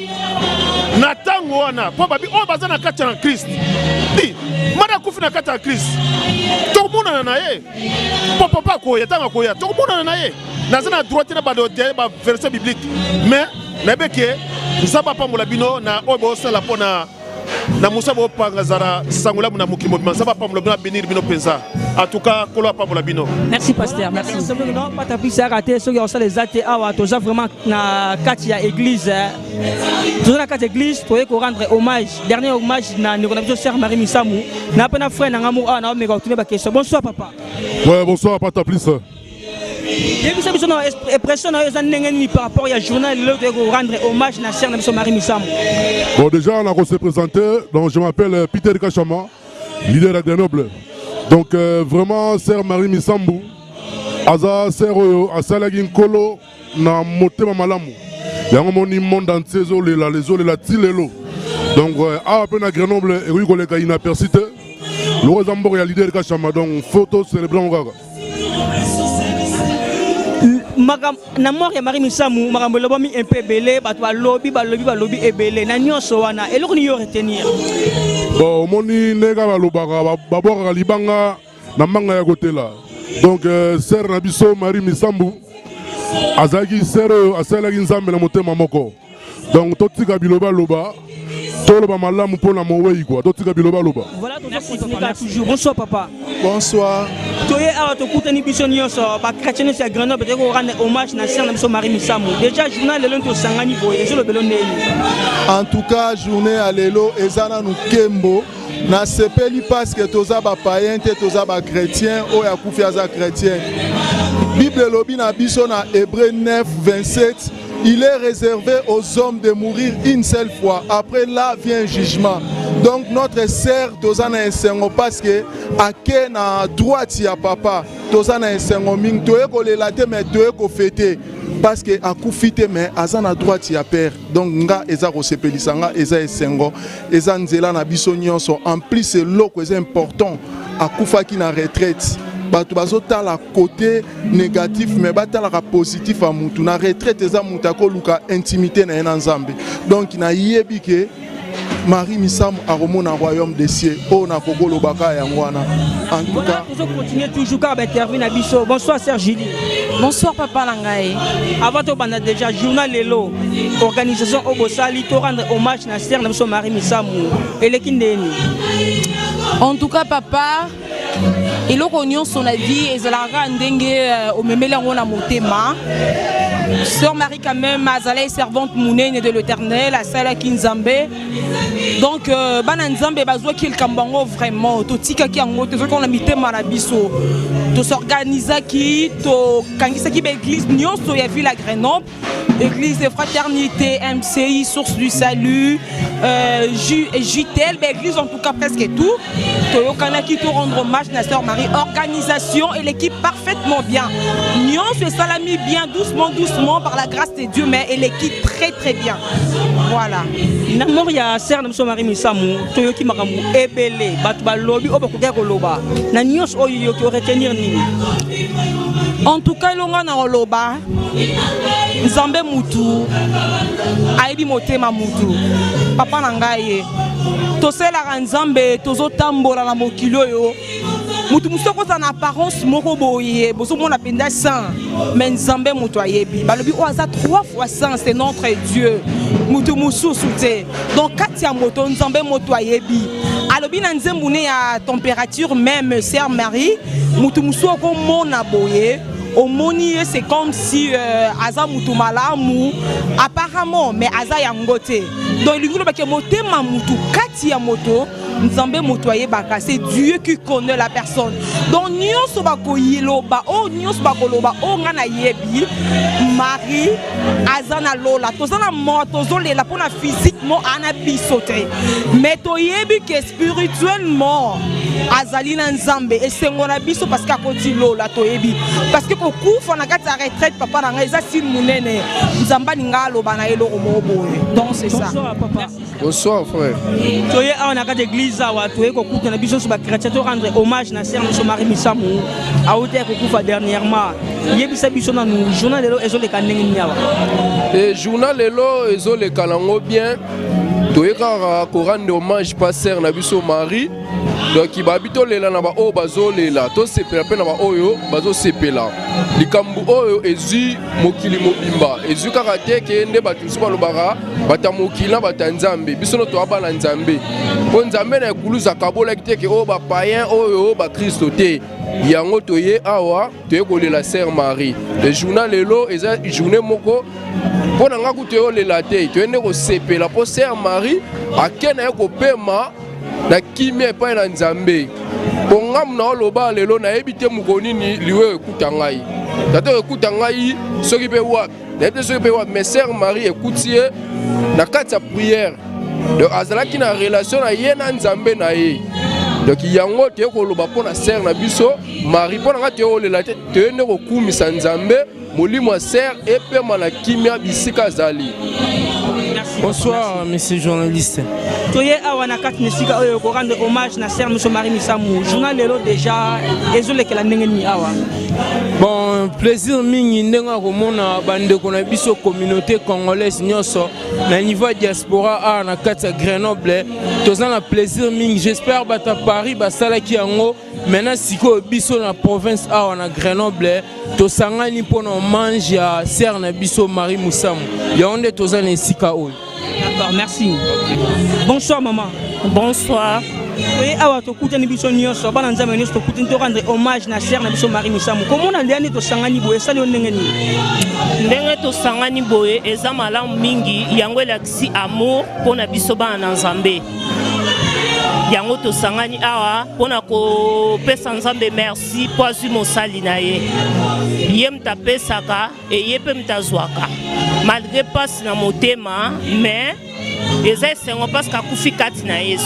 Speaker 3: na tango wana po babi o baza na kati na Christ. Di mara kufi na kati na Christ. To mona na ye. Po papa ko ya tanga ko ya. To mona na ye. Na zana droite na badote ba verset biblique. Mais na beke nzaba pa molabino na obo sala pona na musa bo pangazara sangula na mukimo nzaba pa molabino benir bino penza. En tout cas,
Speaker 2: merci pasteur, merci. Non, pas ta piste à rater, ceux qui ont ça les athées, tu as vraiment na Katia église. Tu as na église, tu as rendre hommage, dernier hommage na notre sœur Marie Misamou. Na pas na frère na ngamu na mais retourner ba question. Bonsoir papa.
Speaker 8: Ouais, bonsoir pas ta piste.
Speaker 2: J'ai vu ça biso na expression na yo ndengeni par rapport à journal le de rendre hommage na sœur na Marie Misamou.
Speaker 8: Bon déjà on a se présenté, donc je m'appelle Peter Kachama, leader à Grenoble. Donc vraiment, sœur Marie Misambu, aza sœur asalagi nkolo na motema malamu. Yango moni monde entier les tilelo. Donc a peu na Grenoble et oui koleka inaperçu te. Le Zambo ya leader Kachama donc photo célébrant gaga.
Speaker 2: Na mort ya Marie Misambu, makambo lobomi un peu belé, batwa lobby ebele na nyonso wana. Et lokoni yo retenir.
Speaker 8: Bon, moni nega balobaka babora libanga na manga ya côté là. Donc sœur Nabiso Marie Misambu azaki sœur asalaki nzambe na motema moko. Donc totika biloba loba toloba malamu mpona mowei quoi totika biloba loba.
Speaker 2: Voilà, toujours. Bonsoir papa.
Speaker 4: Bonsoir.
Speaker 2: Toye awa tokutani biso nyonso ba chrétien sur Grenoble te ko rendre hommage na sœur na biso Marie Misamou. Déjà journal lelo to sangani boye zo lobelo ndeni.
Speaker 4: En tout cas journée à lelo ezana nu kembo na sepeli parce que toza ba païen te toza ba chrétien o ya kufi aza chrétien. Bible lobi na biso na Hébreux 9:27. Il est réservé aux hommes de mourir une seule fois. Après là vient un jugement. Donc notre sœur tozana esengo parce que ake na droite ya papa tozana esengo ming toye ko lelate mais toye ko fêter parce que akufite mais azana droite ya père. Donc nga eza ko sepelisa nga eza esengo eza nzela na biso nyonso. En plus c'est loko est important akufaki na retraite. Bato bazotala côté négatif mais batalaka positif à mutu na retraite eza mutu akoluka intimité na ena nzambe. Donc na yebi ke Marie Misamou a remonté au royaume des cieux. Oh, na kokolo baka yangwana. En tout cas,
Speaker 2: vous continuez toujours à intervenir à Bisso. Bonsoir Sœur Julie.
Speaker 9: Bonsoir Papa Langaï.
Speaker 2: Avant tout, on a déjà journal Lelo, organisation Obosali, pour rendre hommage à Sœur Marie Misamou et les Kindeni.
Speaker 9: En tout cas Papa, il a connu son avis et la rendre au même élan on a monté ma. Sœur Marie quand même, Azalée servante mounée de l'Éternel, à Sala Kinzambe. Donc, Bananzambe Bazo qui est le Kambango vraiment, tout tika qui a monté, tout qu'on a mis Marabiso, tout s'organise qui, tout Kangisa qui l'église, Nyon, il y a vu la Grenoble, église de fraternité, MCI, source du salut, JTL, l'église en tout cas presque tout. Toyokana qui tout rendre hommage à Sœur Marie, organisation et l'équipe parfaitement bien. Nyon, c'est salami bien, doucement, doucement, par la grâce de Dieu, mais et l'équipe très très bien. Voilà.
Speaker 2: Namor ya Sœur Marie Misamou, Toyoki Maramu, Ebele, Batba Lobby, Obakuta Koloba. Na nyos oyo qui retenir nini.
Speaker 9: En tout cas, l'on a na Oloba. Nzambe mutu. Aibi motema mutu. Papa nangaye. Tosela Nzambe, tozo tambola na mokilo yo. Mutu musoko en apparence moko boye, bozo mona penda saint, mais Nzambe mutu ayebi. Balobi o aza 3 fois saint, c'est notre Dieu. Mutu musu soute. Donc katia moto Nzambe mutu ayebi. Alobi na nzembune ya température même Sœur Marie, mutu musoko mona boye. Au moni c'est comme si aza mutu malamu apparemment mais aza yangote. Donc lingulo ba ke motema mutu katia moto. Nzambe motoye baka, c'est Dieu qui connaît la personne. Donc nyonso bako yiloba, oh nyonso bako loba, oh ngana yebi Marie azana lola, tozana mort, tozolela pona physiquement ana bisote. Mais to yebi que spirituellement azali na Nzambe et sengona biso parce qu'à koti lola to yebi. Parce que ko kufa na kati retraite papa na ngeza sin munene. Nzamba ninga loba na elo omoboye. Donc c'est ça.
Speaker 2: Bonsoir papa.
Speaker 1: Bonsoir frère.
Speaker 2: Toye a na kati église awa toye ko kuta na biso so ba chrétien to rendre hommage na Sœur Marie Misamou a hauteur ko kufa dernièrement. Yebisa biso na nous journal lelo ezo le kanengi nyawa.
Speaker 10: Et journal lelo ezo le kalango bien. Toye ka ko rendre hommage pa Sœur na biso Marie. Donc il babito lela na ba o bazo lela to sepela pe na ba oyo bazo sepela likambu oyo ezu mokili mobimba ezu karate ke nde batusu balobara batamokili na batanzambe biso no to abala nzambe po nzambe na ekuluza kabola kiteke o ba païen oyo ba Kristo te yango toye awa toye kolela Sœur Marie le journal lelo eza journée moko po na nga kutoyo lela te toye ne ko sepela po Sœur Marie akena ko pema na kimia epai na Nzambe pongamu na oloba lelo na yebi te mukoni ni liwe ekuta ngai tata ekuta ngai soki pe wa na soki pe wa mais Sœur Marie ekuti ye na kati ya prière donc azalaki na relation na ye na Nzambe na ye donc yango te koloba pona Sœur na biso Marie pona nga te olela te te ne kokumisa Nzambe molimo ya Sœur epema na kimia bisika zali.
Speaker 11: Bonsoir, monsieur journaliste.
Speaker 2: Toye awana kat nesika oyo ko rendre hommage na Sœur Marie Misamou. Journal lelo déjà ezole kala ndengeni awa.
Speaker 11: Bon, plaisir mingi ndenga komona bandeko na biso communauté congolaise nyonso na niveau diaspora a na kati ya Grenoble toza na plaisir mingi. J'espère bata Paris basalaki yango. Maintenant siko biso na province awa na Grenoble tosangani mpona hommage ya sœur na biso Marie Musamu. Yonde toza na esika oyo.
Speaker 2: D'accord, merci. Bonsoir maman.
Speaker 12: Bonsoir.
Speaker 2: Oui, awa to kutani biso nyonso bana nzambe nyonso to kutani to rendre hommage na sœur na biso Marie Musamu. Comment on a ndani to sangani boye sali ndenge ni?
Speaker 12: Ndenge to sangani boye eza malamu mingi yango elakisi amour pona biso bana nzambe. Yango to sangani awa pona ko pesa nzambe merci po azwi mosali na ye. Ye mtapesaka e ye pe mtazwaka. Malgré pas na motema mais eza esengo parce qu'akufi kati na Yesu.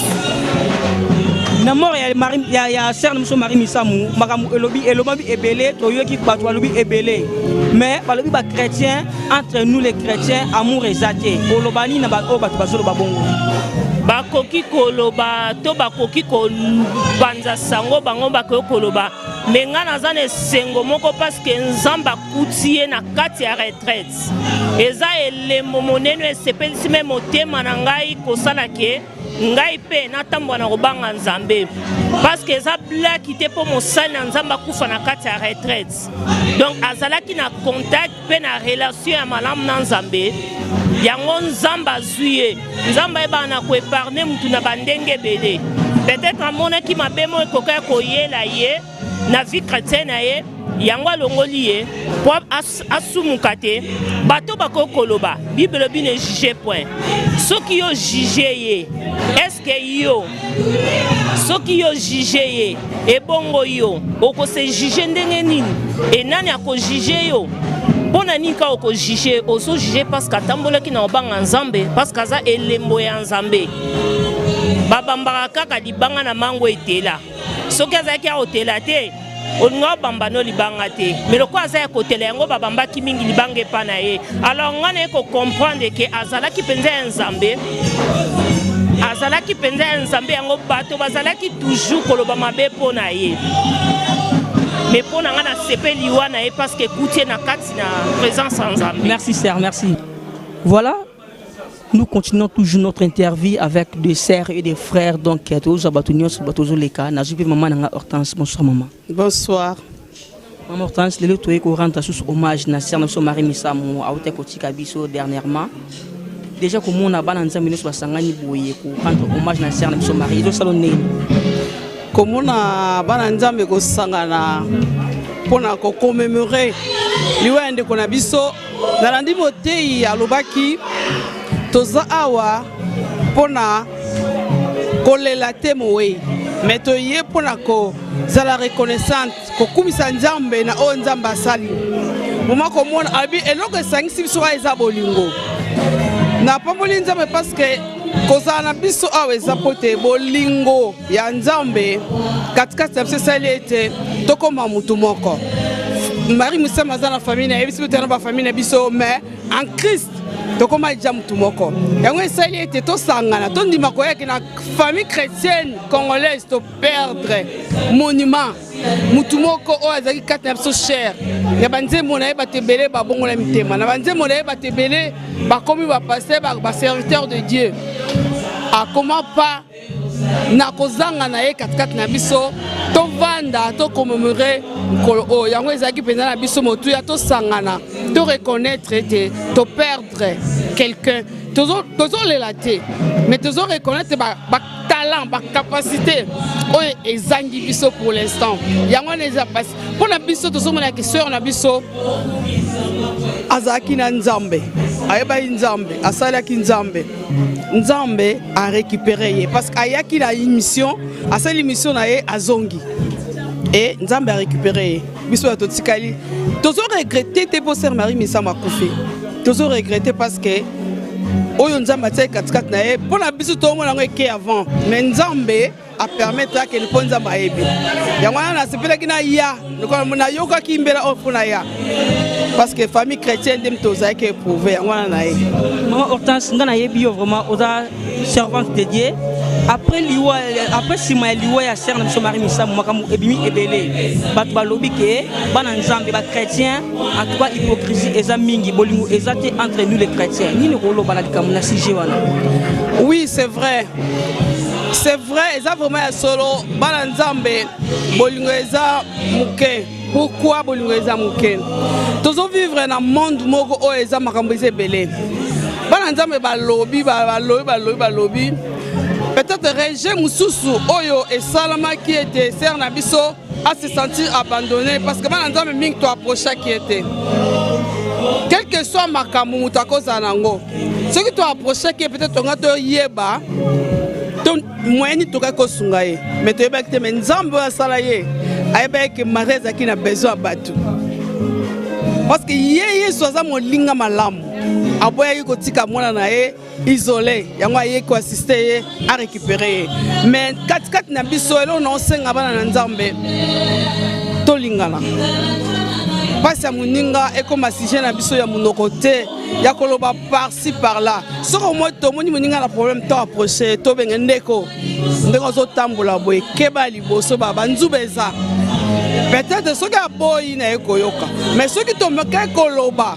Speaker 2: Na mort ya sœur na Marie Musamu makamu elobi ebele toyoki bato alobi ebele mais balobi ba chrétien entre nous les chrétiens amour ezate olobani na ba bato bazolo babongo
Speaker 12: bakoki koloba to bakoki kobanza sango bango bakoki koloba mais nga naza na esengo moko parce que nzambe akuti ye na kati ya retraite eza elembo monene esepelisi me motema na ngai kosala ke ngai pe natambola na kobanga nzambe parce que eza blaki te mpo mosali na nzambe akufa na kati ya retraite donc azalaki na contact mpe na relation ya malamu na nzambe yango nzambe azwi ye nzambe ayebaka na koepargne mutu na bandenge ebele peut-être amonaki mabe mo ekoka koyela ye na vie chrétienne na ye yango alongoli ye po asumuka te bato bakoki koloba bible elobi ne juge point soki yo juge ye eske yo soki yo juge ye ebongo yo okose juge ndenge nini e nani akojuge yo mpona nini ka okojuge ozojuge parce que atambolaki na obanga nzambe parce que aza elembo ya nzambe babambaka kaka libanga na mango etela soki azalaki akotela te olinga bambano libanga te mais loko aza ya kotela yango babambaki mingi libanga epa na ye alors nga na comprendre ke azalaki mpenza ya nzambe azalaki mpenza ya nzambe yango bato bazalaki toujours koloba mabe mpo na ye mais mpo na nga nasepeli wana ye parce que kutie na kati na présence ya nzambe.
Speaker 2: Merci sœur, merci. Voilà. Nous continuons toujours notre interview avec des sœurs et des frères. Donc, bonsoir maman Hortense. Bonsoir maman.
Speaker 13: Bonsoir.
Speaker 2: Maman Hortense, le toye ko rendre sous hommage na sœur na Marie Musamu a ote ko tikabiso dernièrement. Déjà comme on a ban nzambe no basangani boye ko rendre hommage na sœur na Marie. Do salon nini.
Speaker 13: Comme on a ban nzambe ko sangana pona ko commémorer liwende ko na biso na landi motei alobaki toza awa pona kolela te mowe mais toye pona ko zala reconnaissante ko kumisa nzambe na o nzambe asali moma ko mona abi eloko esangisi biso eza bolingo na pamboli nzambe parce que kozala na biso awa eza pote bolingo ya nzambe katikati ya biso esali ete tokoma mutu moko Marie Musamu aza na famille na ye biso te na ba famille na biso mais en Christ tokoma ja mutu moko yango esali ete tosangana tondima koyaki na famille chrétienne congolaise to perdre monument mutu moko oyo azalaki kati na biso cher ya banzembo na ye bato ebele babongola mitema na banzembo na ye bato ebele bakomi bapaster baserviteur de Dieu akoma pa na kozanga na ye katikati na biso tovanda tokomemore nkolo oyo yango ezalaki mpenza na biso motuya tosangana to reconnaître ete to perdre quelqu'un tozolela te mais tozo reconnaître batalent bacapacité oyo ezangi biso pour l'instant yango neza pasi mpo na biso tozomona ke sœur na biso azalaki na nzambe ayebaki nzambe asalaki nzambe nzambe a récupéré ye parce que ayaki na émission asali émission na ye azongi et nzambe a récupéré ye biso ya totikali tozo regretter te po sœur Marie Musamu akufi tozo regretter parce que oyo nzambe atia katikati na ye mpo na biso tomona yango eke avant mais nzambe a permettre ake mpo nzambe ayebi yango wana nasepelaki na ya nayokaki mbela oyo mpo na ya parce que famille chrétienne nde moto ozalaki éprouvé yango wana na ye.
Speaker 2: Maman Hortense nga nayebi yo vraiment oza servante de Dieu après sima ya liwa ya ser na biso Marie Misamu makambo ebimi ebele bato balobi ke bana nzambe ba chrétien en tout cas hypocrisie eza mingi bolingo eza te entre nous les chrétiens nini koloba na likambo na sujet wana.
Speaker 13: Oui, c'est vrai. C'est vrai, eza vraiment ya solo bana nzambe bolingo eza muke. Pourquoi bolingo eza muke? Tozo vivre na monde moko o eza makambo eza ebele. Bana nzambe balobi. Peut-être régime mususu oyo et salama qui était ser na biso à se sentir abandonné parce que bana nzambe mingi to approcher qui était. Quel que soit makambo mutako zanango. Ce qui to approcher qui peut-être on a to yeba ton moyen to ka kosunga ye. Mais to yeba que te nzambe asala ye. Ayeba que mareza qui na besoin batu. Parce que yeye soza molinga malamu. Aboya yiko tika mwana na ye isolé yango aye ko assister à récupérer mais kat na biso elo no senga bana na nzambe to lingala pasi ya muninga eko masije na biso ya munoko te ya koloba par-ci par-là soko mo to moni muninga na problème to approcher to benga ndeko ndeko zo tambola boye keba liboso baba nzubeza peut-être soki aboyi na ekoyoka mais soki to meka koloba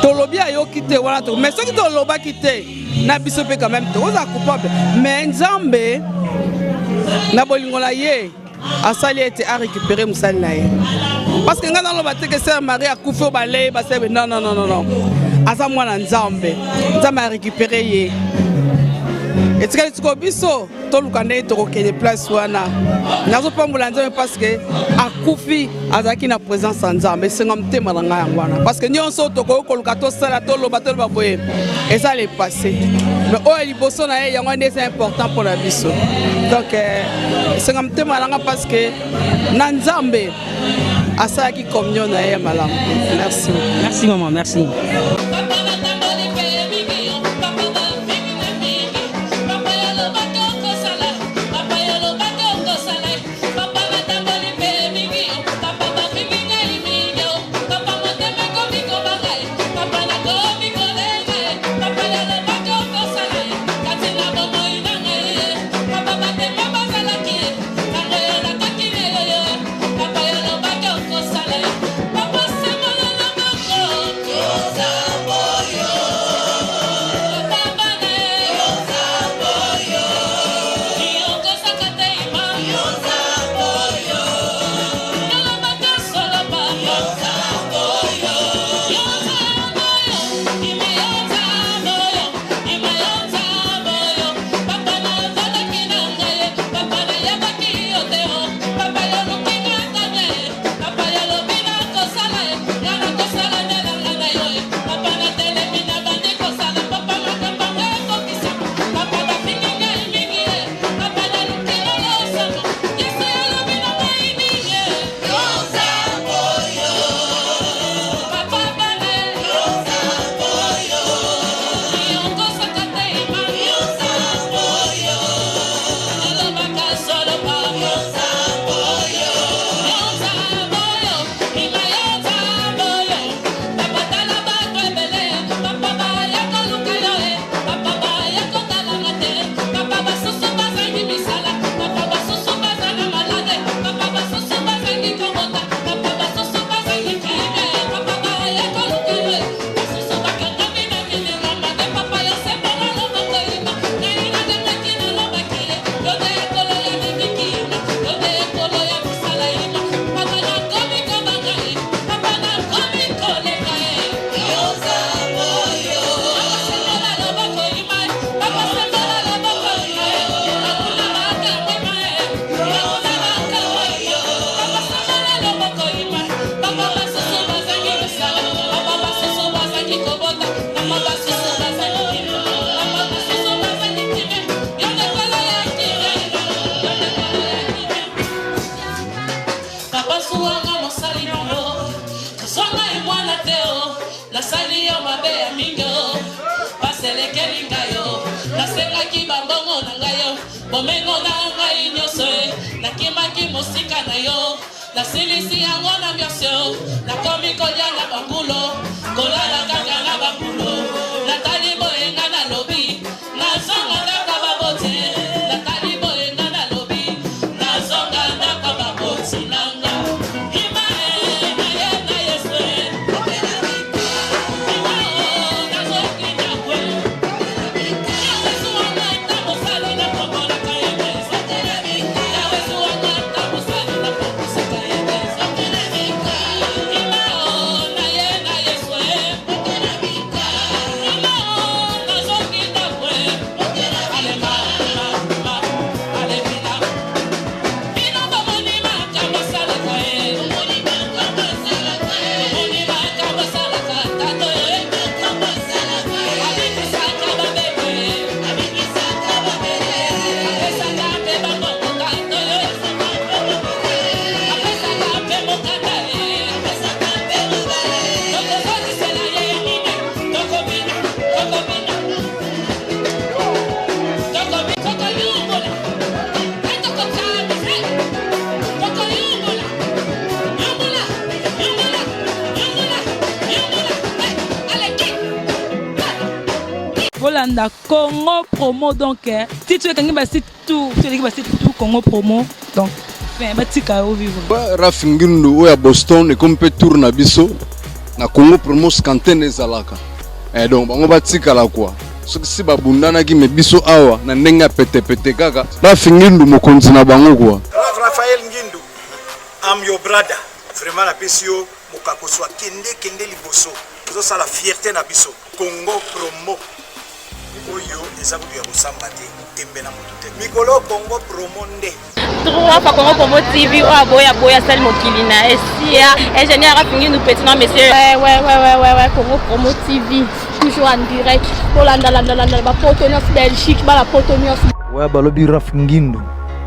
Speaker 13: tolobi ayoki te wala to mais soki toloba kite na biso pe quand même to oza coupable mais nzambe na bolingo la ye asali ete a récupérer musali na ye parce que ngana loba te que sœur Marie a kufi balé ba sebe non asa mwana nzambe a récupérer ye etikali tiko biso toluka nde tokokende place wana nazopambola nzambe parce que akufi azalaki na présence ya nzambe esenga motema na ngai yango wana parce que nyonso tokoki koluka tosala toloba boye eza le passé mais oyo liboso na ye yango nde eza important mpona biso donc esenga motema na ngai parce que na nzambe asalaki communion na ye malamu. Merci
Speaker 2: maman, merci.
Speaker 9: bolanda Congo Promo donc si tu es quelqu'un basi tout tu es basi tout Congo Promo donc enfin batika au vivre
Speaker 14: Rafingindu oya Boston et comme peut tourner biso na Congo Promo scanten ezalaka et donc bango batika la quoi ce que si babundana ki me biso awa na ndenga pete kaka Rafingindu mokonzi na bango quoi
Speaker 15: Raphaël Ngindu am your brother vraiment la pesio mokako soit kende liboso ça la fierté na biso Congo Promo oyo eza kuya kosamba te tembe na moto te mikolo Congo Promo nde
Speaker 16: trois fois Congo Promo TV o aboya sel mokili na esia ingénieur Rafingindu petit non monsieur ouais Congo Promo TV toujours en direct pour la Potonios Belgique la Potonios
Speaker 17: ouais balobi Rafingindu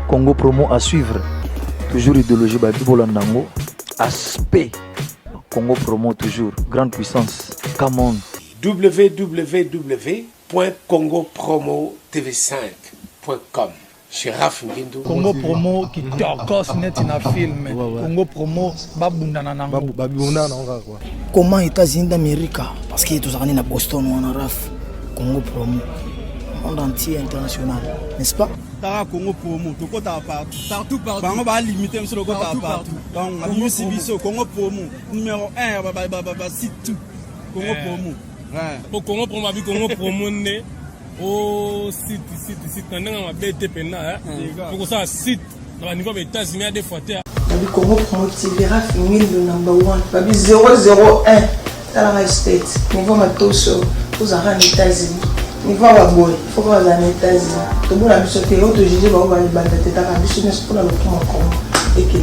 Speaker 17: Congo Promo à suivre toujours idéologie ba bibolandango aspect Congo Promo toujours grande puissance come on
Speaker 18: www.congopromotv5.com chez Rafingindu
Speaker 19: Congo Promo qui torcos net in a film Congo Promo babundana nango babundana nango quoi
Speaker 20: comment États-Unis d'Amérique parce que tous années na Boston ou en Raf Congo Promo monde entier international n'est-ce pas
Speaker 21: Tara Congo Promo to kota partout bango ba limiter monsieur le kota partout donc na musique biso Congo Promo numéro 1 ba site tout Congo Promo
Speaker 22: pour Congo Promo abi Congo Promo né au site ndanga ma BTP na pour ça site na niveau des États-Unis des fois terre
Speaker 23: le Congo Promo TV Rafingindu number 1 babi 001 dans la state niveau matoso aux États-Unis niveau wa boy faut pas aux États-Unis to bona biso te auto juger ba ba banda teta ka biso ne pour le Congo et que